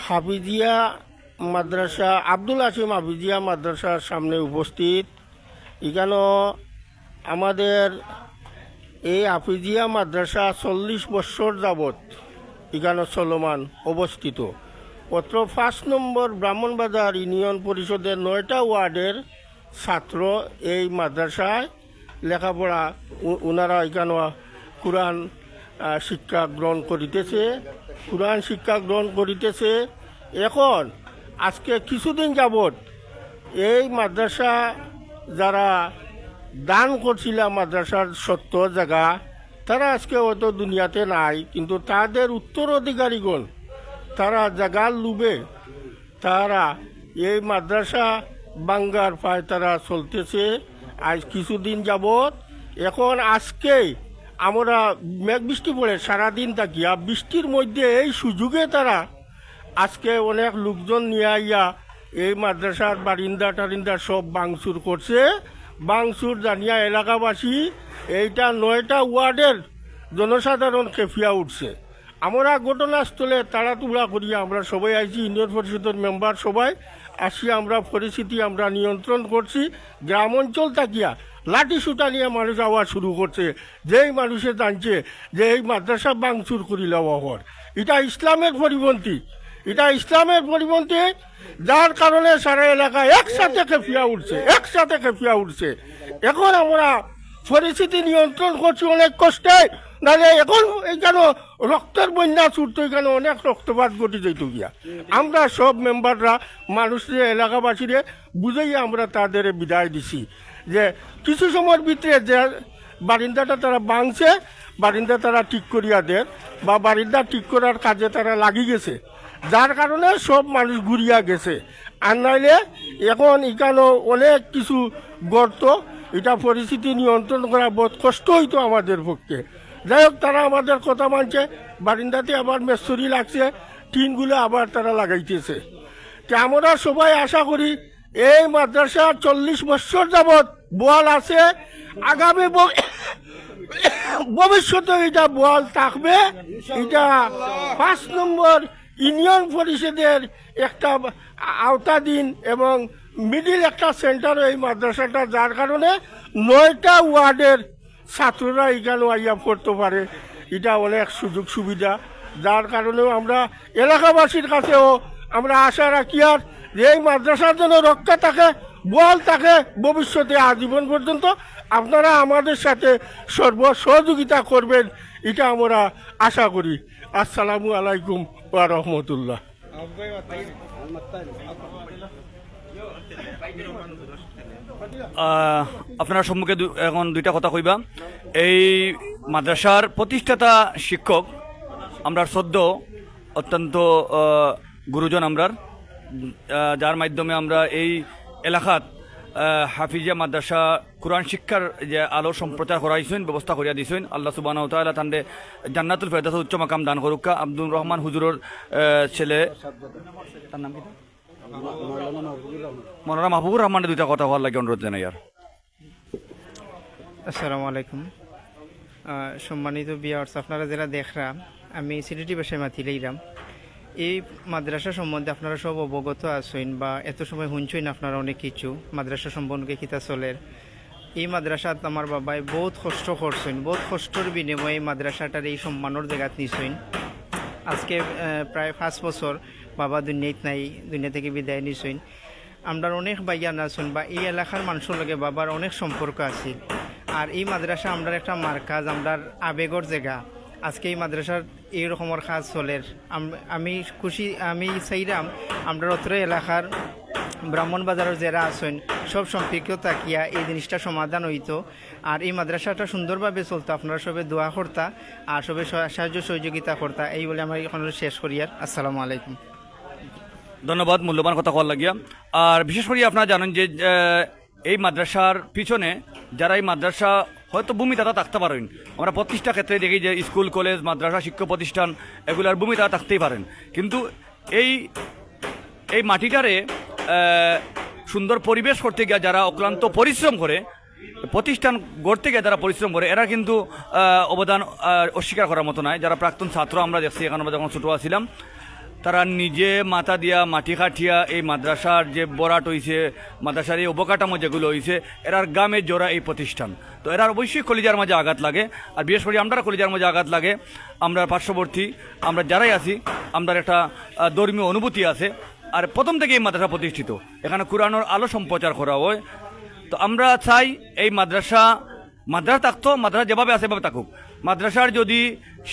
হাফিজিয়া মাদ্রাসা, আব্দুল আসিম হাফিজিয়া মাদ্রাসার সামনে উপস্থিত। এখানেও আমাদের এই হাফিজিয়া মাদ্রাসা ৪০ বছর যাবৎ এখানে চলমান অবস্থিত। অত্র ৫ নম্বর ব্রাহ্মণবাজার ইউনিয়ন পরিষদের ৯টা ওয়ার্ডের ছাত্র এই মাদ্রাসায় লেখাপড়া, ওনারা এখানে কোরআন শিক্ষা গ্রহণ করিতেছে, কোরআন শিক্ষা গ্রহণ করিতেছে। এখন আজকে কিছুদিন যাবৎ এই মাদ্রাসা যারা দান করছিল মাদ্রাসার সত্য জায়গা, তারা আজকে হয়তো দুনিয়াতে নাই, কিন্তু তাদের উত্তরাধিকারীগণ তারা জায়গার লুবে তারা এই মাদ্রাসা বাঙ্গার পায় তারা চলতেছে আজ কিছুদিন যাবৎ। এখন আজকেই আমরা মেঘ বৃষ্টি পড়ে সারাদিন থাকিয়া বৃষ্টির মধ্যে এই সুযোগে তারা আজকে অনেক লোকজন নিয়ে আইয়া এই মাদ্রাসার বারিন্দা টারিন্দা সব বাংচুর করছে। বাংচুর জানিয়া এলাকাবাসী এইটা ৯টা ওয়ার্ডের জনসাধারণ খেপিয়া উঠছে। আমরা ঘটনাস্থলে তাড়াতুড়া করিয়া আমরা সবাই আইছি, ইউনিয়ন পরিষদের মেম্বার সবাই আসি, আমরা পরিস্থিতি আমরা নিয়ন্ত্রণ করছি। গ্রাম অঞ্চল থাকিয়া লাঠি সুটা নিয়ে মানুষ আওয়াজ শুরু করছে, যেই মানুষে জানছে যে এই মাদ্রাসা বাংচুর করি লওয়া হর, এটা ইসলামের পরিপন্থী, এটা ইসলামের পরিপন্থী, যার কারণে সারা এলাকা একসাথে খেপিয়া উঠছে। এখন আমরা পরিস্থিতি নিয়ন্ত্রণ করছি অনেক কষ্টে, নাহলে এখন এখানে রক্তের বন্যা ছুটতো, এখানে অনেক রক্তপাত ঘটে যেত গিয়া। আমরা সব মেম্বাররা মানুষদের এলাকাবাসীরে বুঝেই আমরা তাদের বিদায় দিছি। যে কিছু সময়ের ভিতরে যে বারিন্দাটা তারা ভাঙছে, বারিন্দা তারা ঠিক করিয়া দেন বা বারিন্দা ঠিক করার কাজে তারা লাগি গেছে, যার কারণে সব মানুষ ঘুরিয়া গেছে। আর নাইলে এখন এখানে অনেক কিছু গর্ত, এটা পরিস্থিতি নিয়ন্ত্রণ করা বহুত কষ্ট হইতো আমাদের পক্ষে। যাই হোক, তারা আমাদের কথা মানছে, বারিন্দাতে আবার মেস্তরি লাগছে, টিনগুলো আবার তারা লাগাইতেছে। তা আমরা সবাই আশা করি এই মাদ্রাসা 40 বছর যাবৎ বল আছে, আগামী ভবিষ্যতে এটা বল থাকবে। এটা 5 নম্বর ইউনিয়ন পরিষদের একটা আওতাধীন এবং মিডিল একটা সেন্টার এই মাদ্রাসাটা, যার কারণে 9টা ওয়ার্ডের ছাত্ররা এখানে আইয়া পড়তে পারে। এটা অনেক সুযোগ সুবিধা, যার কারণেও আমরা এলাকাবাসীর কাছেও আমরা আশা রাখি আর যে এই মাদ্রাসার জন্য রক্ষা থাকে, বল থাকে ভবিষ্যতে আজীবন পর্যন্ত। আপনারা আমাদের সাথে সহযোগিতা করবেন, এটা আমরা আশা করি। আসসালামু আলাইকুম ওয়া রাহমাতুল্লাহ। আপনার সম্মুখে এখন দুইটা কথা কইবা। এই মাদ্রাসার প্রতিষ্ঠাতা শিক্ষক আমরা শ্রদ্ধ অত্যন্ত গুরুজন আমরার, যার মাধ্যমে আমরা এই এলাকাত হাফিজিয়া মাদ্রাসা কোরআন শিক্ষার যে আলো সম্প্রচার করাইছেন, ব্যবস্থা করিয়া দিয়েছেন। আল্লাহ সুবহানাহু ওয়া তাআলা তান্ডে জান্নাতুল ফেরদাউস উচ্চ মাকাম দান করুকা। আব্দুর রহমান হুজুরের ছেলে, তার নাম কি? মৌলানা মাহবুবুর রহমানের দুইটা কথা হওয়ার লাগে অনুরোধ জানাই। আর আসসালামু আলাইকুম, সম্মানিত ভিউয়ার্স, আপনারা যারা দেখরা, আমি সিলেটি ভাষায় মাতিলাইরাম। এই মাদ্রাসা সম্বন্ধে আপনারা সব অবগত আছেন বা এত সময় শুনছেন আপনারা অনেক কিছু মাদ্রাসা সম্বন্ধে কিতা চলের। এই মাদ্রাসাত আমার বাবাই বহুত কষ্ট করছেন, বহুত কষ্টর বিনিময়ে মাদ্রাসাটার এই সম্মানের জায়গাত নিছেন। আজকে প্রায় 5 বছর বাবা দুনিয়াত নাই, দুনিয়া থেকে বিদায় নিছেন। আমরা অনেক বাইয়ান আছেন বা এই এলাকার মানুষের লগে বাবার অনেক সম্পর্ক আছে। আর এই মাদ্রাসা আমরা একটা মার্কাজ, আমরা আবেগর জায়গা। আজকে এই মাদ্রাসার এই রকমের কাজ চলের, আমি খুশি। আমি চাইলাম আমরা অত্র এলাকার ব্রাহ্মণ বাজারের যারা আছেন সব সম্পর্ক তাকিয়া এই জিনিসটা সমাধান হইতো আর এই মাদ্রাসাটা সুন্দরভাবে চলতো। আপনারা সবে দোয়া করতা আর সবে সাহায্য সহযোগিতা করতা। এই বলে আমার এখন শেষ করি। আর আসসালামু আলাইকুম। ধন্যবাদ মূল্যবান কথা কওয়ার লাগিয়া। আর বিশেষ করে আপনারা জানেন যে এই মাদ্রাসার পিছনে যারা এই মাদ্রাসা হয়তো ভূমিদাতা থাকতে পারেন, আমরা প্রতিষ্ঠা ক্ষেত্রে দেখি যে স্কুল, কলেজ, মাদ্রাসা, শিক্ষা প্রতিষ্ঠান এগুলার ভূমিদাতা থাকতেই পারেন, কিন্তু এই মাটিটারে সুন্দর পরিবেশ করতে গিয়ে যারা অক্লান্ত পরিশ্রম করে, প্রতিষ্ঠান গড়তে গিয়ে যারা পরিশ্রম করে, এরা কিন্তু অবদান অস্বীকার করার মতো নয়। যারা প্রাক্তন ছাত্র আমরা দেখছি, এখানে আমরা যখন ছোটো ছিলাম, তারা নিজে মাথা দিয়া মাটি কাঠিয়া এই মাদ্রাসার যে বরাট হয়েছে, মাদ্রাসার এই অবকাঠামো যেগুলো হয়েছে, এরার গ্রামে জোড়া এই প্রতিষ্ঠান। তো এরার অবশ্যই কলিজার মাঝে আঘাত লাগে। আর বিশেষ করে আমরা কলিজার মাঝে আঘাত লাগে, আমরা পার্শ্ববর্তী আমরা যারাই আছি, আমরা একটা ধর্মীয় অনুভূতি আছে। আর প্রথম থেকে এই মাদ্রাসা প্রতিষ্ঠিত, এখানে কোরআনের আলো সম্প্রচার করা হয়। তো আমরা চাই এই মাদ্রাসা থাকতো, মাদ্রাসা যেভাবে আছে এভাবে থাকুক। মাদ্রাসার যদি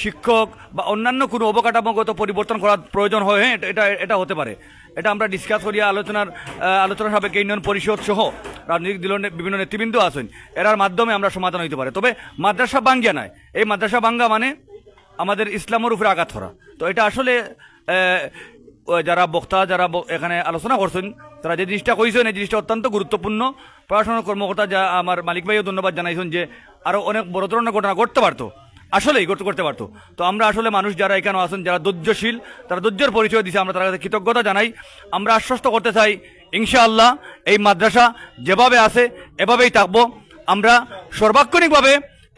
শিক্ষক বা অন্যান্য কোনো অবকাঠামোগত পরিবর্তন করার প্রয়োজন হয়, হ্যাঁ, এটা হতে পারে। এটা আমরা ডিসকাস করিয়া আলোচনা সাপেক্ষে ইউনিয়ন পরিষদ সহ রাজনৈতিক দলের বিভিন্ন নেতৃবৃন্দ আছেন, এরার মাধ্যমে আমরা সমাধান হইতে পারে। তবে মাদ্রাসা ভাঙ্গিয়া নাই, এই মাদ্রাসা ভাঙ্গা মানে আমাদের ইসলামের উপরে আঘাত করা। তো এটা আসলে যারা বক্তা, যারা এখানে আলোচনা করছেন, তারা যে জিনিসটা কইছেন এই জিনিসটা অত্যন্ত গুরুত্বপূর্ণ। প্রশাসনের কর্মকর্তা যা আমার মালিক ভাইও ধন্যবাদ জানাইছেন যে আরও অনেক বড় ধরনের ঘটনা ঘটতে পারতো, আসলেই করতে পারতো। তো আমরা আসলে মানুষ যারা এখানে আছেন, যারা ধৈর্যশীল, তারা ধৈর্যের পরিচয় দিয়েছে, আমরা তার কাছে কৃতজ্ঞতা জানাই। আমরা আশ্বস্ত করতে চাই ইনশাআল্লাহ এই মাদ্রাসা যেভাবে আছে এভাবেই থাকবো। আমরা সর্বাক্ষণিকভাবে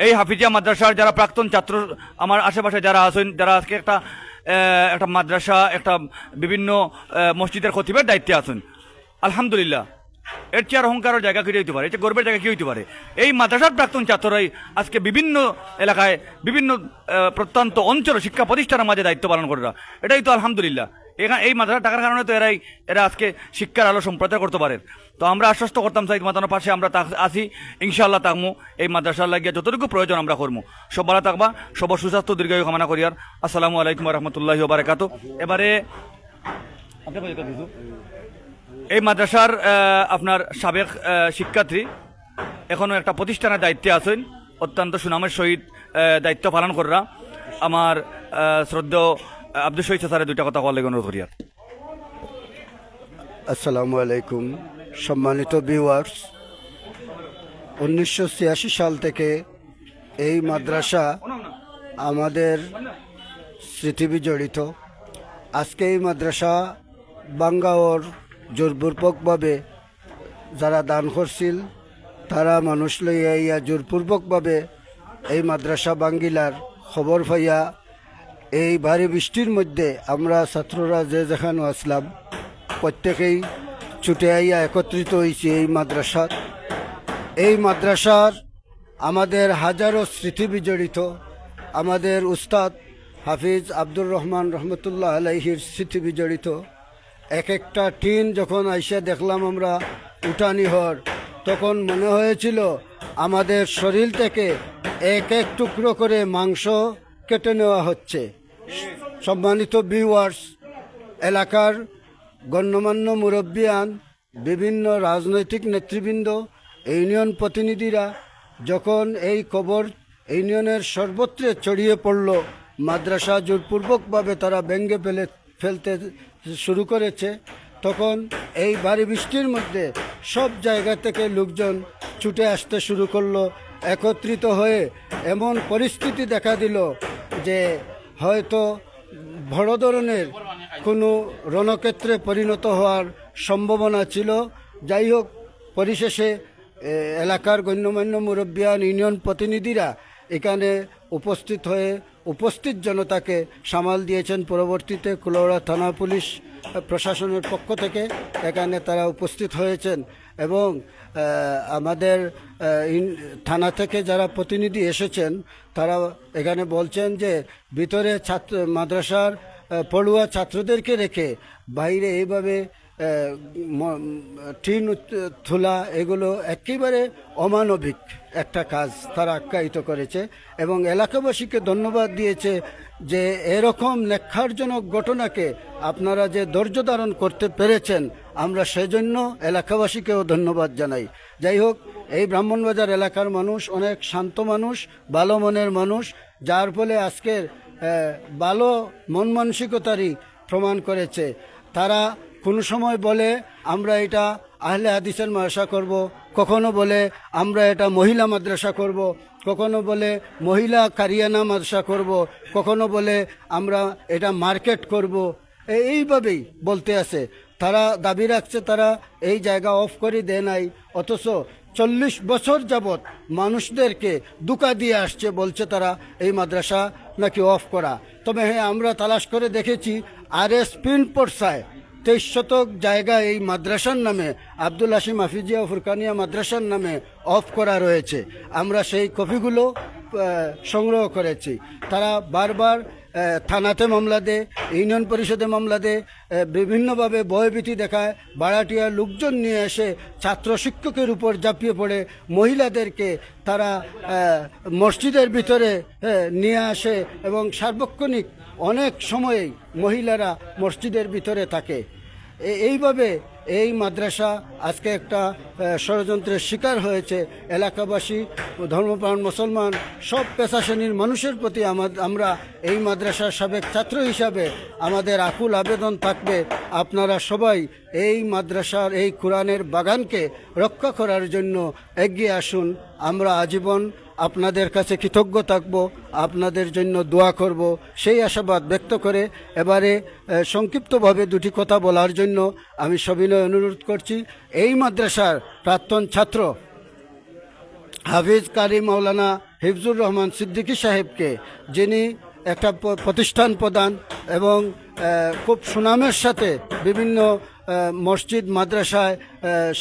এই হাফিজিয়া মাদ্রাসার যারা প্রাক্তন ছাত্র আমার আশেপাশে যারা আছেন, যারা আজকে একটা মাদ্রাসা, একটা বিভিন্ন মসজিদের খতিবের দায়িত্বে আছেন, আলহামদুলিল্লাহ, এর চেয়ে অহংকারের জায়গা কি হইতে পারে, এটা গর্বের জায়গা কি হইতে পারে? এই মাদ্রাসার প্রাক্তন ছাত্ররাই আজকে বিভিন্ন এলাকায়, বিভিন্ন প্রত্যন্ত অঞ্চল শিক্ষা প্রতিষ্ঠানের মাঝে দায়িত্ব পালন করে, এটাই তো আলহামদুলিল্লাহ। এই মাদ্রাসা টাকার কারণে তো এরা আজকে শিক্ষার আলো সম্প্রচার করতে পারে। তো আমরা আশ্বস্ত করতাম চাই মাতানোর পাশে আমরা আসি, ইনশাআল্লাহ থাকবো। এই মাদ্রাসার লাগিয়া যতটুকু প্রয়োজন আমরা করবো। সব ভালো থাকবা, সবার সুস্বাস্থ্য দীর্ঘায়ু কামনা করি। আর আসসালামু আলাইকুম রহমতুল্লাহি ওয়া বারাকাতুহু। এবারে এই মাদ্রাসার আপনার সাবেক শিক্ষার্থী এখনও একটা প্রতিষ্ঠানের দায়িত্বে আছেন, অত্যন্ত সুনামের সহিত দায়িত্ব পালন করা। আমার শ্রদ্ধেয় আব্দুল শহীদ স্যারের দুইটা কথা বলে অনুরোধ করি। আসসালামু আলাইকুম সম্মানিত ভিউয়ার্স, 1986 সাল থেকে এই মাদ্রাসা আমাদের স্মৃতি বিজড়িত। আজকে এই মাদ্রাসা বাঙ্গাওর জোরপূর্বকভাবে যারা দান করছিল তারা মানুষ লইয়া ইয়া জোরপূর্বকভাবে এই মাদ্রাসা বাঙ্গিলার খবর পাইয়া এই ভারী বৃষ্টির মধ্যে আমরা ছাত্ররা যে যেখানে আসলাম প্রত্যেকেই ছুটে আইয়া একত্রিত হয়েছি এই মাদ্রাসার। এই মাদ্রাসার আমাদের হাজারো স্মৃতি বিজড়িত। আমাদের উস্তাদ হাফিজ আব্দুর রহমান রহমতুল্লাহ আলাইহির স্মৃতি বিজড়িত। এক একটা টিন যখন আইসা দেখলাম আমরা উঠানি হর, তখন মনে হয়েছিল আমাদের শরীর থেকে এক এক টুকরো করে মাংস কেটে নেওয়া হচ্ছে। সম্মানিত ভিউয়ার্স, এলাকার গণ্যমান্য মুরব্বিয়ান, বিভিন্ন রাজনৈতিক নেতৃবৃন্দ, ইউনিয়ন প্রতিনিধিরা যখন এই খবর ইউনিয়নের সর্বত্রে ছড়িয়ে পড়ল, মাদ্রাসা জোরপূর্বকভাবে তারা ভেঙে ফেলতে শুরু করেছে, তখন এই ভারী বৃষ্টির মধ্যে সব জায়গা থেকে লোকজন ছুটে আসতে শুরু করলো। একত্রিত হয়ে এমন পরিস্থিতি দেখা দিল যে হয়তো বড় ধরনের কোনো রণক্ষেত্রে পরিণত হওয়ার সম্ভাবনা ছিল। যাই হোক, পরিশেষে এলাকার গণ্যমান্য মুরব্বিয়ান, ইউনিয়ন প্রতিনিধিরা এখানে উপস্থিত হয়ে উপস্থিত জনতাকে সামাল দিয়েছেন। পরবর্তীতে কুলাউড়া থানা পুলিশ প্রশাসনের পক্ষ থেকে এখানে তারা উপস্থিত হয়েছেন এবং আমাদের থানা থেকে যারা প্রতিনিধি এসেছেন তারা এখানে বলছেন যে ভিতরে মাদ্রাসার পড়ুয়া ছাত্রদেরকে রেখে বাইরে এইভাবে টিন তোলা এগুলো একেবারে অমানবিক একটা কাজ তারা আখ্যায়িত করেছে এবং এলাকাবাসীকে ধন্যবাদ দিয়েছে যে এরকম নেক্ষারজনক ঘটনাকে আপনারা যে ধৈর্য ধারণ করতে পেরেছেন, আমরা সেজন্য এলাকাবাসীকেও ধন্যবাদ জানাই। যাই হোক, এই ব্রাহ্মণবাজার এলাকার মানুষ অনেক শান্ত মানুষ, ভালো মনের মানুষ, যার ফলে আজকের ভালো মন মানসিকতারই প্রমাণ করেছে। তারা কোনো সময় বলে আমরা এটা আহলে হাদিসের মাদ্রাসা করব, কখনো বলে আমরা এটা মহিলা মাদ্রাসা করব, কখনো বলে মহিলা কারিয়ানা মাদ্রাসা করব, কখনো বলে আমরা এটা মার্কেট করব। এইভাবেই বলতে আছে। তারা দাবি রাখছে তারা এই জায়গা অফ করে দেয় নাই, অথচ 40 বছর যাবৎ মানুষদেরকে ধোঁকা দিয়ে আসছে, বলছে তারা এই মাদ্রাসা নাকি অফ করা। তবে হ্যাঁ, আমরা তালাশ করে দেখেছি RS পিন পড়সায় 23 শতক জায়গা এই মাদ্রাসার নামে, আব্দুল হাশিম হাফিজিয়া ফুরকানিয়া মাদ্রাসার নামে অফ করা রয়েছে। আমরা সেই কপিগুলো সংগ্রহ করেছি। তারা বারবার থানাতে মামলা দেয়, ইউনিয়ন পরিষদে মামলা দেয়, বিভিন্নভাবে ভয়ভীতি দেখায়, ভাড়াটিয়া লোকজন নিয়ে এসে ছাত্র শিক্ষকের উপর ঝাঁপিয়ে পড়ে, মহিলাদেরকে তারা মসজিদের ভিতরে নিয়ে আসে এবং সার্বক্ষণিক অনেক সময়েই মহিলারা মসজিদের ভিতরে থাকে। এইভাবে এই মাদ্রাসা আজকে একটা ষড়যন্ত্রের শিকার হয়েছে। এলাকাবাসী, ধর্মপ্রাণ মুসলমান, সব পেশা শ্রেণীর মানুষের প্রতি আমরা এই মাদ্রাসার সাবেক ছাত্র হিসাবে আমাদের আকুল আবেদন থাকবে, আপনারা সবাই এই মাদ্রাসার এই কোরআনের বাগানকে রক্ষা করার জন্য এগিয়ে আসুন। আমরা আজীবন আপনাদের কাছে কৃতজ্ঞ থাকব, আপনাদের জন্য দোয়া করব, সেই আশাবাদ ব্যক্ত করে এবারে সংক্ষিপ্তভাবে দুটি কথা বলার জন্য আমি সবিনয় অনুরোধ করছি। এই মাদ্রাসার প্রাক্তন ছাত্র হাফিজ কারি মাওলানা হিফজুর রহমান সিদ্দিকী সাহেবকে, যিনি একটা প্রতিষ্ঠান প্রদান এবং খুব সুনামের সাথে বিভিন্ন মসজিদ মাদ্রাসায়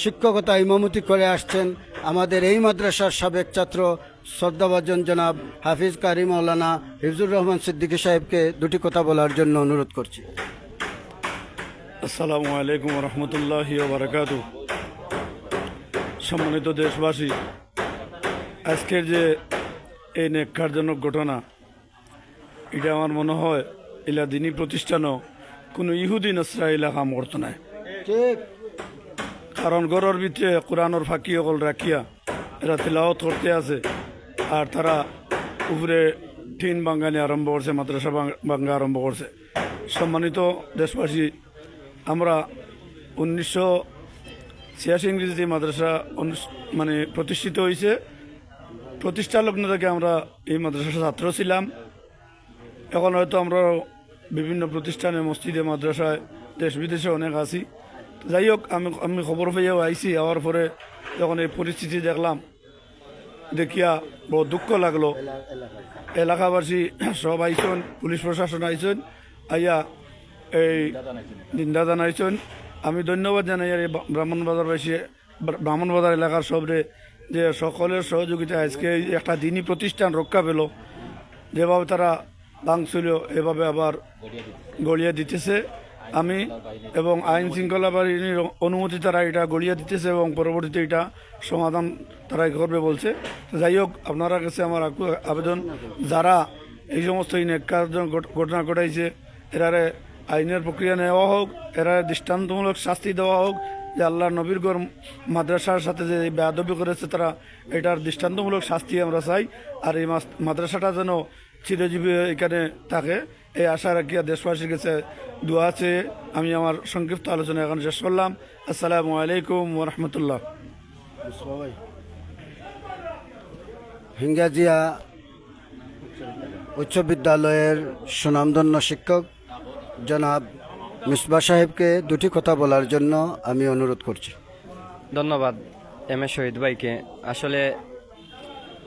শিক্ষকতা ইমামতি করে আসছেন, আমাদের এই মাদ্রাসার সাবেক ছাত্র শ্রদ্ধাভাজন জনাব হাফিজ কারি মাওলানা হিফজুর রহমান সিদ্দিকী সাহেবকে দুটি কথা বলার জন্য অনুরোধ করছি। আসসালামু আলাইকুম রহমতুল্লাহি বারাকাতু। সম্মানিত দেশবাসী, আজকের যে এই নেককারজনক ঘটনা, এটা আমার মনে হয় এলা দিনী প্রতিষ্ঠানও কোনো ইহুদি নসরা এলা কাম করত নাই। ঠিক, কারণ গড়ের ভিতরে কোরআনের ফাঁকি অকল রাখিয়া এরা তেলাওয়াত করতে আছে, আর তারা উপরে টিন বাঙ্গানি আরম্ভ করছে, মাদ্রাসা বাঙ্গা আরম্ভ করছে। সম্মানিত দেশবাসী, আমরা 1986 ইংরেজিতে মাদ্রাসা মানে প্রতিষ্ঠিত হয়েছে। প্রতিষ্ঠা লগ্ন থেকে আমরা এই মাদ্রাসার ছাত্র ছিলাম। এখন হয়তো আমরা বিভিন্ন প্রতিষ্ঠানে, মসজিদে, মাদ্রাসায়, দেশ বিদেশে অনেক আছি। যাই হোক, আমি খবর পেয়েও আইছি। আওয়ার পরে যখন এই পরিস্থিতি দেখলাম, দেখিয়া বড় দুঃখ লাগলো। এলাকাবাসী সব আইসন, পুলিশ প্রশাসন আইসন, আইয়া এই নিন্দা জানাইছেন। আমি ধন্যবাদ জানাই আর এই ব্রাহ্মণবাজার এলাকার সবরে, যে সকলের সহযোগিতা আজকে একটা দিনই প্রতিষ্ঠান রক্ষা পেল। যেভাবে তারা ভাঙছিল, এভাবে আবার গড়িয়ে দিতেছে। আমি এবং আইন শৃঙ্খলা বাহিনীর অনুমতি তারা এটা গড়িয়ে দিতেছে এবং পরবর্তীতে এটা সমাধান তারা করবে বলছে। যাই হোক, আপনারা কাছে আমার আবেদন, যারা এই সমস্ত ঘটনা ঘটাইছে, এরারে আইনের প্রক্রিয়া নেওয়া হোক, এরা দৃষ্টান্তমূলক শাস্তি দেওয়া হোক। যে আল্লাহ নবীর গড় মাদ্রাসার সাথে যে বেয়াদবি করেছে, তারা এটার দৃষ্টান্তমূলক শাস্তি আমরা চাই। আর এই মাদ্রাসাটা যেন চিরজীবী এখানে থাকে, এই আশা রাখিয়া দেশবাসীর কাছে দোয়া চেয়ে আমি আমার সংক্ষিপ্ত আলোচনা এখন শেষ করলাম। আসসালামু আলাইকুম ওরহমতুল্লাহ। হিঙ্গাজিয়া উচ্চ বিদ্যালয়ের সুনামধন্য শিক্ষক জনাব মিসবাহ সাহেবকে দুটি কথা বলার জন্য আমি অনুরোধ করছি। ধন্যবাদ এম এ শহীদ ভাইকে। আসলে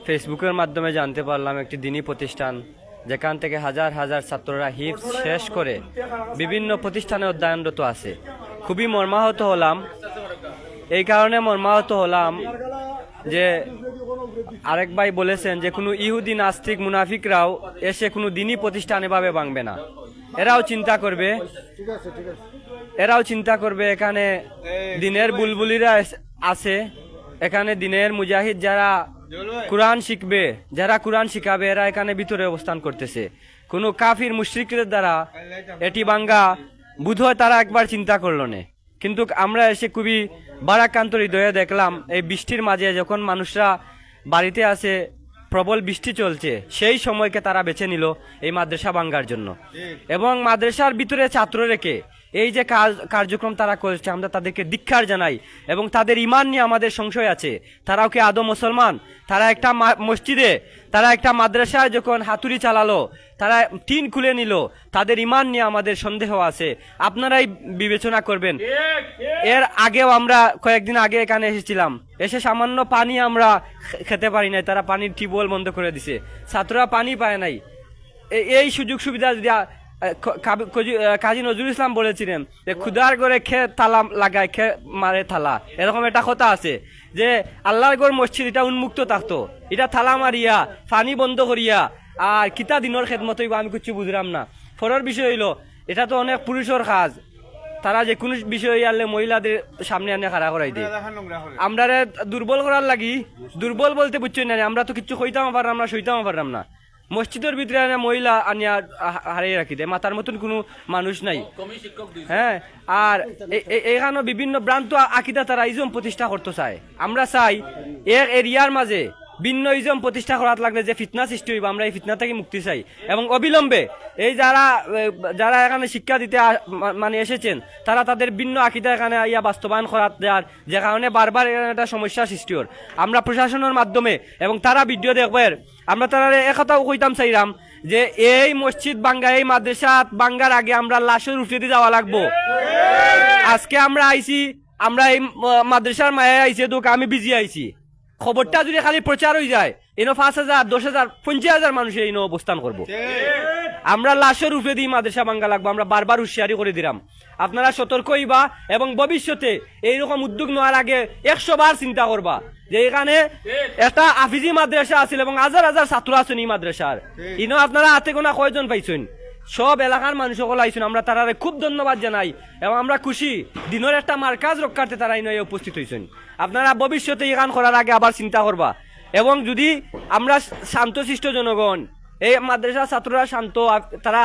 ফেসবুকের মাধ্যমে জানতে পারলাম একটি দিনী প্রতিষ্ঠান, যেখান থেকে হাজার হাজার ছাত্ররা হিফজ শেষ করে বিভিন্ন প্রতিষ্ঠানে অধ্যয়নরত আছে। খুবই মর্মাহত হলাম। এই কারণে মর্মাহত হলাম যে আরেক ভাই বলেছেন যে কোনো ইহুদি, নাস্তিক, মুনাফিকরাও এসে কোনো দিনী প্রতিষ্ঠান এভাবে ভাঙবে না। এরাও চিন্তা করবে এখানে দিনের বুলবুলিরা আছে, এখানে দিনের মুজাহিদ যারা কোরআন শিখবে, যারা কোরআন শিখাবে, এরা এখানে ভিতরে অবস্থান করতেছে। কোনো কাফির মুশরিকদের দ্বারা এটি ভাঙ্গা বোধহয় তারা একবার চিন্তা করলো না। কিন্তু আমরা এসে খুবই বারাক্রান্ত হৃদয়ে দেখলাম, এই বৃষ্টির মাঝে যখন মানুষরা বাড়িতে আছে, প্রবল বৃষ্টি চলছে, সেই সময়কে তারা বেছে নিল এই মাদ্রাসা ভাঙ্গার জন্য। এবং মাদ্রাসার ভিতরে ছাত্র রেখে এই যে কার্যক্রম তারা করছে, আমরা তাদেরকে ধিক্কার জানাই। এবং তাদের ইমান নিয়ে আমাদের সংশয় আছে, তারাও কি আদৌ মুসলমান? তারা একটা মসজিদে, তারা একটা মাদ্রাসায় যখন হাতুড়ি চালালো, তারা টিন খুলে নিল, তাদের ইমান নিয়ে আমাদের সন্দেহ আছে। আপনারাই বিবেচনা করবেন। এর আগেও আমরা কয়েকদিন আগে এখানে এসেছিলাম, এসে সামান্য পানি আমরা খেতে পারি নাই, তারা পানির টিউবওয়েল বন্ধ করে দিছে, ছাত্ররা পানি পায় নাই। এই সুযোগ সুবিধা যদি কাজী নজরুল ইসলাম বলেছিলেন যে ক্ষুদার করে খে তালা লাগায়, খে মারে থালা, এরকম একটা কথা আছে যে আল্লাহর গড় মসজিদ এটা উন্মুক্ত থাকতো, এটা থালা মারিয়া পানি বন্ধ করিয়া আর কিতা দিনের খেদমত হইব আমি কিছু বুঝলাম না। ফরের বিষয় হইল, এটা তো অনেক পুরুষের কাজ, তারা যে কোনো বিষয় আনলে মহিলাদের সামনে আনে খাড়া করাই দেয়। আমরা দুর্বল করার লাগি, দুর্বল বলতে বুঝছি না, আমরা তো কিছু কইতাম পারলাম না, সইতাম পারলাম না। মসজিদের ভিতরে মহিলা আনিয়া হারিয়ে রাখি দেয়, মাতার মতন কোনো মানুষ নাই। হ্যাঁ, আর এখানে বিভিন্ন ভ্রান্ত আকিদা তারা ইজম প্রতিষ্ঠা করতে চায়। আমরা চাই এক এরিয়ার মাঝে ভিন্ন ইজম প্রতিষ্ঠা করার লাগলে যে ফিতনা সৃষ্টি হইব, আমরা এই ফিতনা থেকে মুক্তি চাই। এবং অবিলম্বে এই যারা এখানে শিক্ষা দিতে মানে এসেছেন, তারা তাদের ভিন্ন আকিদা এখানে ইয়া বাস্তবায়ন করার দেওয়ার, যে কারণে বারবার একটা সমস্যা সৃষ্টি হর। আমরা প্রশাসনের মাধ্যমে এবং তারা ভিডিও দেখবেন, আমরা তারা একথাও কইতাম চাইলাম যে এই মসজিদ বাঙ্গা, এই মাদ্রাসা বাঙ্গার আগে আমরা লাশের উঠে দিয়ে যাওয়া লাগবো। আজকে আমরা আইছি, আমরা এই মাদ্রাসার মায়ে আইছি, তো আমি বিজি আইছি। খবরটা যদি খালি প্রচার হয়ে যায়, এনো 5,000, 10,000, 50,000 মানুষ এই অবস্থান করবো। আমরা লাশের উপরে দিয়ে মাদ্রাসা ভাঙ্গা লাগবো, আমরা বারবার হুঁশিয়ারি করে দিলাম। আপনারা সতর্ক হইবা এবং ভবিষ্যতে এইরকম উদ্যোগ নেওয়ার আগে 100 বার চিন্তা করবা যে এখানে একটা হাফিজি মাদ্রাসা আছিল এবং হাজার হাজার ছাত্র আছেন এই মাদ্রাসার। ইনো আপনারা হাতে গোনা কয়জন পাইছেন? সব এলাকার মানুষ সকল আইসুন, আমরা তারা খুব ধন্যবাদ জানাই এবং আমরা খুশি দিনের একটা মার্কাজ রক্ষার্থে তারা ইনো উপস্থিত হয়েছেন। আপনারা ভবিষ্যতে এই গান করার আগে আবার চিন্তা করবা। এবং যদি আমরা শান্তশিষ্ট জনগণ, এই মাদ্রাসা ছাত্ররা শান্ত, তারা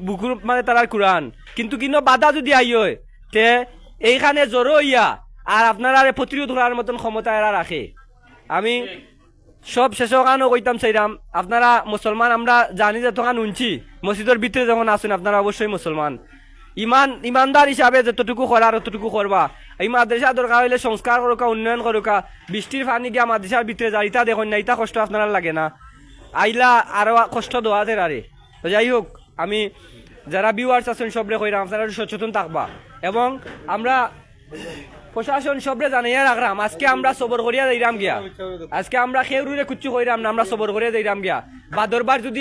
বুকুর মানে তারা কোরআন, কিন্তু বাধা যদি আইয় তে এইখানে জড়ো হইয়া আর আপনারা প্রতিরোধ করার মতন ক্ষমতা এরা রাখে। আমি সব শেষ কানও কইতাম চাইরাম আপনারা মুসলমান আমরা জানি যে তখন উনছি মসজিদের ভিতরে যখন আসুন আপনারা অবশ্যই মুসলমান ইমানদার হিসাবে যতটুকু করার অতটুকু করবা এই মাদ্রাসা দরকার হইলে সংস্কার করুকা উন্নয়ন করুকা বৃষ্টির পানি গিয়া মাদ্রাসার ভিতরে যা ইটা দেখুন না ইটা কষ্ট আপনারা লাগে না আইলা আরো কষ্ট দোয়াদের আরে তো যাই হোক আমি যারা ভিউয়ার্স আছেন সবরে কইরাম আপনারা সচেতন থাকবা এবং আমরা প্রশাসন সবরে জানাইয়া রাখলাম আজকে আমরা সবর করিয়া যাইরাম গিয়া আজকে আমরা খেউরুরে কুচ্ছু কইরাম না আমরা সবর করিয়া যাইরাম গিয়া বা দরবার যদি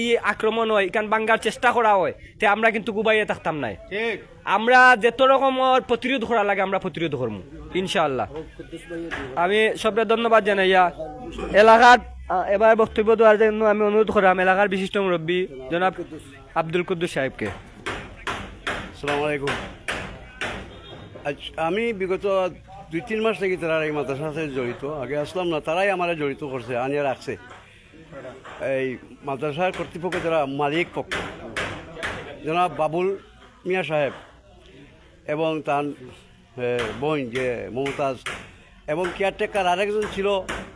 ই আক্রমণ হয় ইকান বাঙ্গার চেষ্টা করা হয় তে আমরা কিন্তু গুবাইয়ে থাকতাম নাই ঠিক আমরা যত রকমের প্রতিরোধ করা লাগে আমরা প্রতিরোধ করবো ইনশাআল্লাহ। আমি সবরে ধন্যবাদ জানাইয়া এলাকার এবার বক্তব্য দেওয়ার জন্য আমি অনুরোধ করাম এলাকার বিশিষ্ট মুরব্বী জনাব আব্দুল কুদ্দুস সাহেবকে। আসসালামু আলাইকুম। আমি বিগত 2-3 মাস থেকে তারা এই মাদ্রাসার সাথে জড়িত, আগে আসলাম না, তারাই আমার জড়িত করছে, আনিয়ে রাখছে। এই মাদ্রাসার কর্তৃপক্ষ যারা মালিক পক্ষ জনাব বাবুল মিয়া সাহেব এবং তার বোন যে মমতাজ এবং কেয়ারটেকার আরেকজন ছিল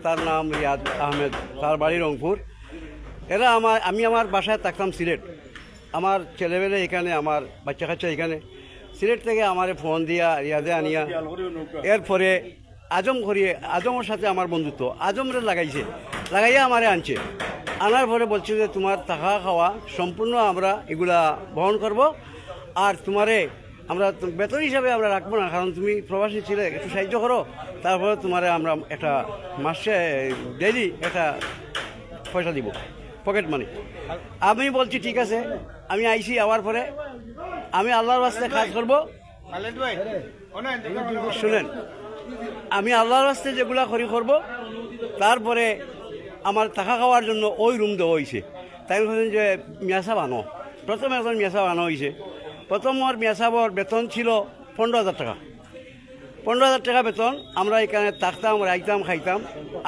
তার নাম রিয়াদ আহমেদ, তার বাড়ি রংপুর। এরা আমি আমার বাসায় থাকতাম সিলেট, আমার ছেলেমেলে এখানে, আমার বাচ্চা কাচ্চা এখানে। সিলেট থেকে আমার ফোন দিয়া রিয়াদে আনিয়া এরপরে আজমের সাথে আমার বন্ধুত্ব, আজমরে লাগাইয়া আমারে আনছে। আনার পরে বলছে যে তোমার থাকা খাওয়া সম্পূর্ণ আমরা এগুলা বহন করব, আর তোমারে আমরা বেতন হিসাবে আমরা রাখবো না, কারণ তুমি প্রবাসী ছিলে, একটু সাহায্য করো। তারপরে তোমারে আমরা একটা মাসে ডেইলি একটা পয়সা দিব, পকেট মানি। আমি বলছি ঠিক আছে, আমি আইসি। আওয়ার পরে আমি আল্লাহর রাস্তে কাজ করবো, শুনেন, আমি আল্লাহর রাস্তে যেগুলা করব। তারপরে আমার থাকা খাওয়ার জন্য ওই রুম দেওয়া হয়েছে। তাই বলছেন যে মিয়াসাব আনো, প্রথমে একজন মিয়াসাব আনা হয়েছে। প্রথম আমার মিয়াসাবর বেতন ছিল 15,000 টাকা। 15,000 টাকা বেতন, আমরা এখানে থাকতাম, রাইতাম, খাইতাম।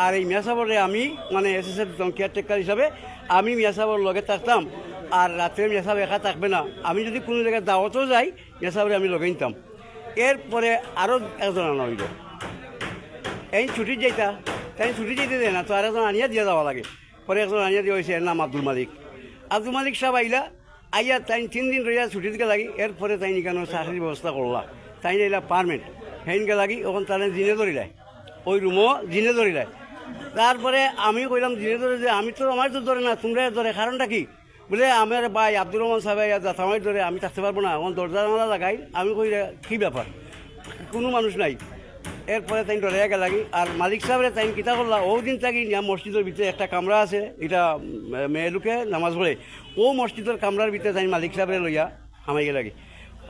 আর এই মিয়াসাবরে আমি মানে এসএসএফ কেয়ারটেকার হিসাবে আমি মিয়াসাবর লগে থাকতাম। আর রাত্রে মিয়াসাব একা থাকবে না, আমি যদি কোনো জায়গায় দাওয়াতেও যাই মিয়াসাবরে আমি লগে নিতাম। এরপরে আরও একজন আনা হইল, এই ছুটি যাইতা, তাই ছুটি যেতে দেয় না, তো আর একজন আনিয়া দিয়ে যাওয়া লাগে। পরে একজন আনিয়া দিয়ে হয়েছে, এর নাম আব্দুল মালিক সাহেব আইয়া তাই 3 দিন রইয়া ছুটি দিকে লাগি। এরপরে তাই কেন চাকরির ব্যবস্থা করলা, তাই এলা পারমানেন্ট হেনকে লাগি। ওখান তাহলে জিনে ধরিলাই, ওই রুমও জিনে ধরিলাই। তারপরে আমি কইলাম জিনে ধরে যে আমি তো আমার তো ধরে না, তোমরা ধরে, কারণটা কি? বলে আমার ভাই আব্দুর রহমান সাহেব জাতামাই ধরে, আমি থাকতে পারবো না, এখন দরজা জানালা লাগাই। আমি কই কী ব্যাপার, কোনো মানুষ নাই। এরপরে তাই ডরে গেল লাগি। আর মালিক সাহেবের তাই কিতা করলা, ও দিন থাকি মসজিদের ভিতরে একটা কামরা আছে, এটা মেয়ে লোকে নামাজ পড়ে, ও মসজিদের কামরার ভিতরে তাই মালিক সাহেবের লইয়া আমাই গে লাগি।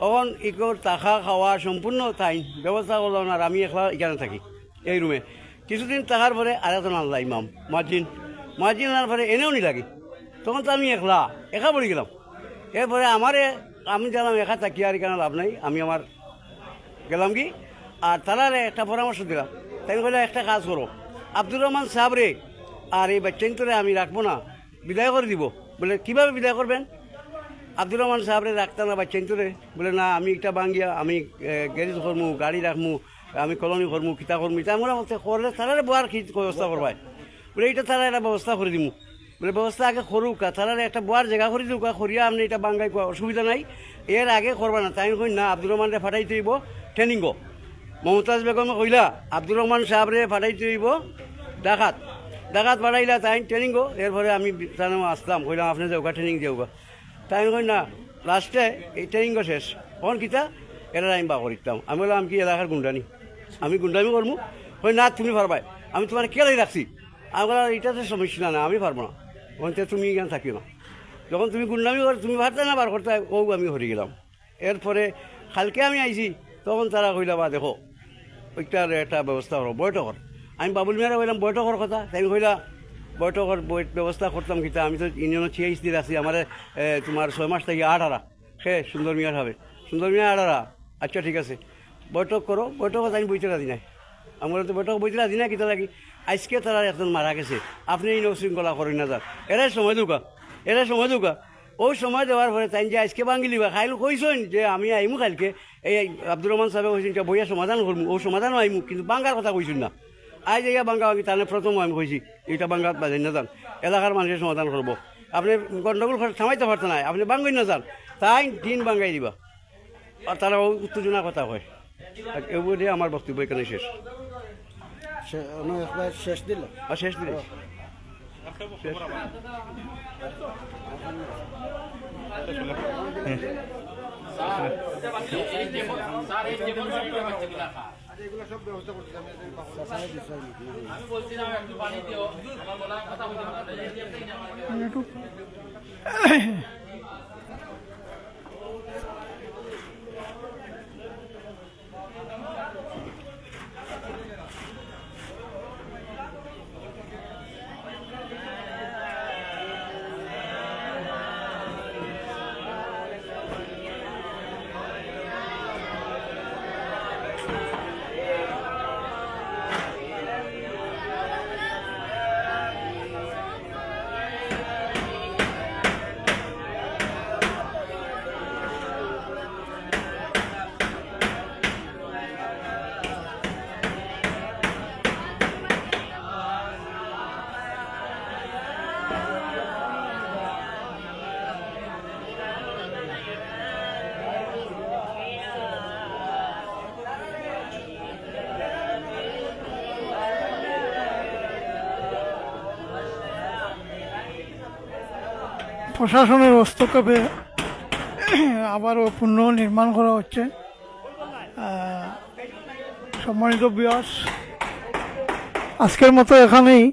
তখন ইকোর থাকা খাওয়া সম্পূর্ণ তাই ব্যবস্থা করলাম। আর আমি একলা এখানে থাকি এই রুমে। কিছুদিন থাকার পরে আর একজন আনলা ইমাম মাজিন আনার পরে এনেও নি লাগি। তখন তো আমি একা পড়ে গেলাম। এরপরে আমি জানলাম একা থাকি আর এখানে লাভ নাই, আমি আমার গেলাম কি। আর তারা একটা পরামর্শ দিলাম, তাই বলে একটা কাজ করো, আব্দুর রহমান সাহেব রে আর এই বাচ্চান্তরে আমি রাখবো না, বিদায় করে দিব। বলে কীভাবে বিদায় করবেন? আব্দুর রহমান সাহেব রে রাখতাম না বাচ্চান্তরে? বলে না, আমি একটা বাঙ্গিয়া আমি গ্যারেজ করমু, গাড়ি রাখমু, আমি কলোনি করমু, কিতা করমু, এটা আমরা করলে তারা বোয়ার কি ব্যবস্থা করবাই। বলে এইটা তারা একটা ব্যবস্থা করে দিব। বলে ব্যবস্থা আগে করুকা, তারা একটা বোয়ার জায়গা করে দিউকা, করিয়া আপনি এটা বাঙ্গাই অসুবিধা নাই, এর আগে করবা না। তাই কই না, আব্দুর রহমানরে ফাটাইতে হইব ট্রেনিং। মমতাজ বেগমে কইলা আব্দুর রহমান সাহেবরে ফাটাইতে হইব ডাকাত ফাটাইলা, তাই ট্রেনিং। এরপরে আমি তার আসলাম, কইলাম আপনি যাওগা ট্রেনিং দিওগা। তাই কই না, লাস্টে এই ট্রেনিং শেষ, কখন কিতা এরা আমি বা করিতাম। আমি বললাম আমি কি এলাকার গুন্ডানি, আমি গুন্ডামি করবো? কই না, তুমি পারবাই, আমি তোমার কেলাই রাখছি। আমি বললাম এটাতে সমস্যা না, আমি পারবো না, ওখান তুমি এখানে থাকিও না। যখন তুমি গুন্ডামি কর, তুমি পারতে না বার করতে, ও আমি হরে গেলাম। এরপরে কালকে আমি আইছি, তখন তারা কইলা বা দেখো ওইটার একটা ব্যবস্থা করো, বৈঠকর। আমি বাবুল মিয়ারা কইলাম বৈঠকর কথা, তাই কইলা বৈঠকর ব্যবস্থা করতাম কিতা, আমি তো ইউনিয়নের 26 দিন আছি, আমার তোমার 6 মাস থেকে 8 সে সুন্দর মিয়ার হবে, সুন্দর মিয়া 8। আচ্ছা ঠিক আছে, বৈঠক করো। বৈঠকত আমি বইতে রাজি নাই, আমরা তো বৈঠক বইতে রাজি নাই। কিতা লাগি, আজকে তারা একজন মারা গেছে, আপনি এই নশৃঙ্খলা করেন না, যার এরাই সময় দৌকা। ওই সময় দেওয়ার পরে তাই যে আজকে বাঙ্গিলি বা খাইল কইসেন যে আমি আইমু কালকে, এই আব্দুর রহমান সাহেব কইছেন বইয়া সমাধান করবো, ও সমাধানও আইমু, কিন্তু বাঙ্গার কথা কইছেন না। আজ ইয়া বাঙ্গা ভাঙি তাহলে প্রথম আমি কইছি এটা বাঙ্গাত বাজাই না যান এলাকার মানুষের সমাধান করবো আপনি গন্ডগোল থামাইতে পারতেন না আপনি বাঙ্গাই না যান তাই দিন বাঙ্গাই দিবা আর তারা উত্তেজনা কথা হয় এগুলি আমার বক্তব্য এখানে শেষ একবার শেষ দিল আর শেষ দিলে প্রশাসনের হস্তক্ষেপে আবারও পুনর্নির্মাণ করা হচ্ছে। সম্মানিত ভিউয়ার্স, আজকের মতো এখানেই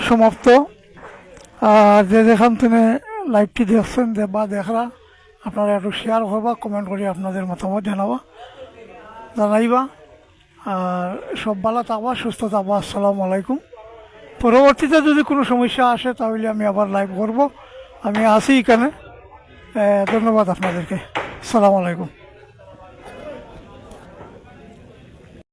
সমাপ্ত। আর যে যেখান থেকে লাইভটি দেখছেন বা দেখরা আপনারা একটু শেয়ার করবা, কমেন্ট করে আপনাদের মতামত জানাইবা। আর সব ভালো থাকবা, সুস্থ থাকবা। আসসালামু আলাইকুম। পরবর্তীতে যদি কোনো সমস্যা আসে তাহলে আমি আবার লাইভ করব। আমি আছি এখানে। ধন্যবাদ আপনাদেরকে। আসসালামু আলাইকুম।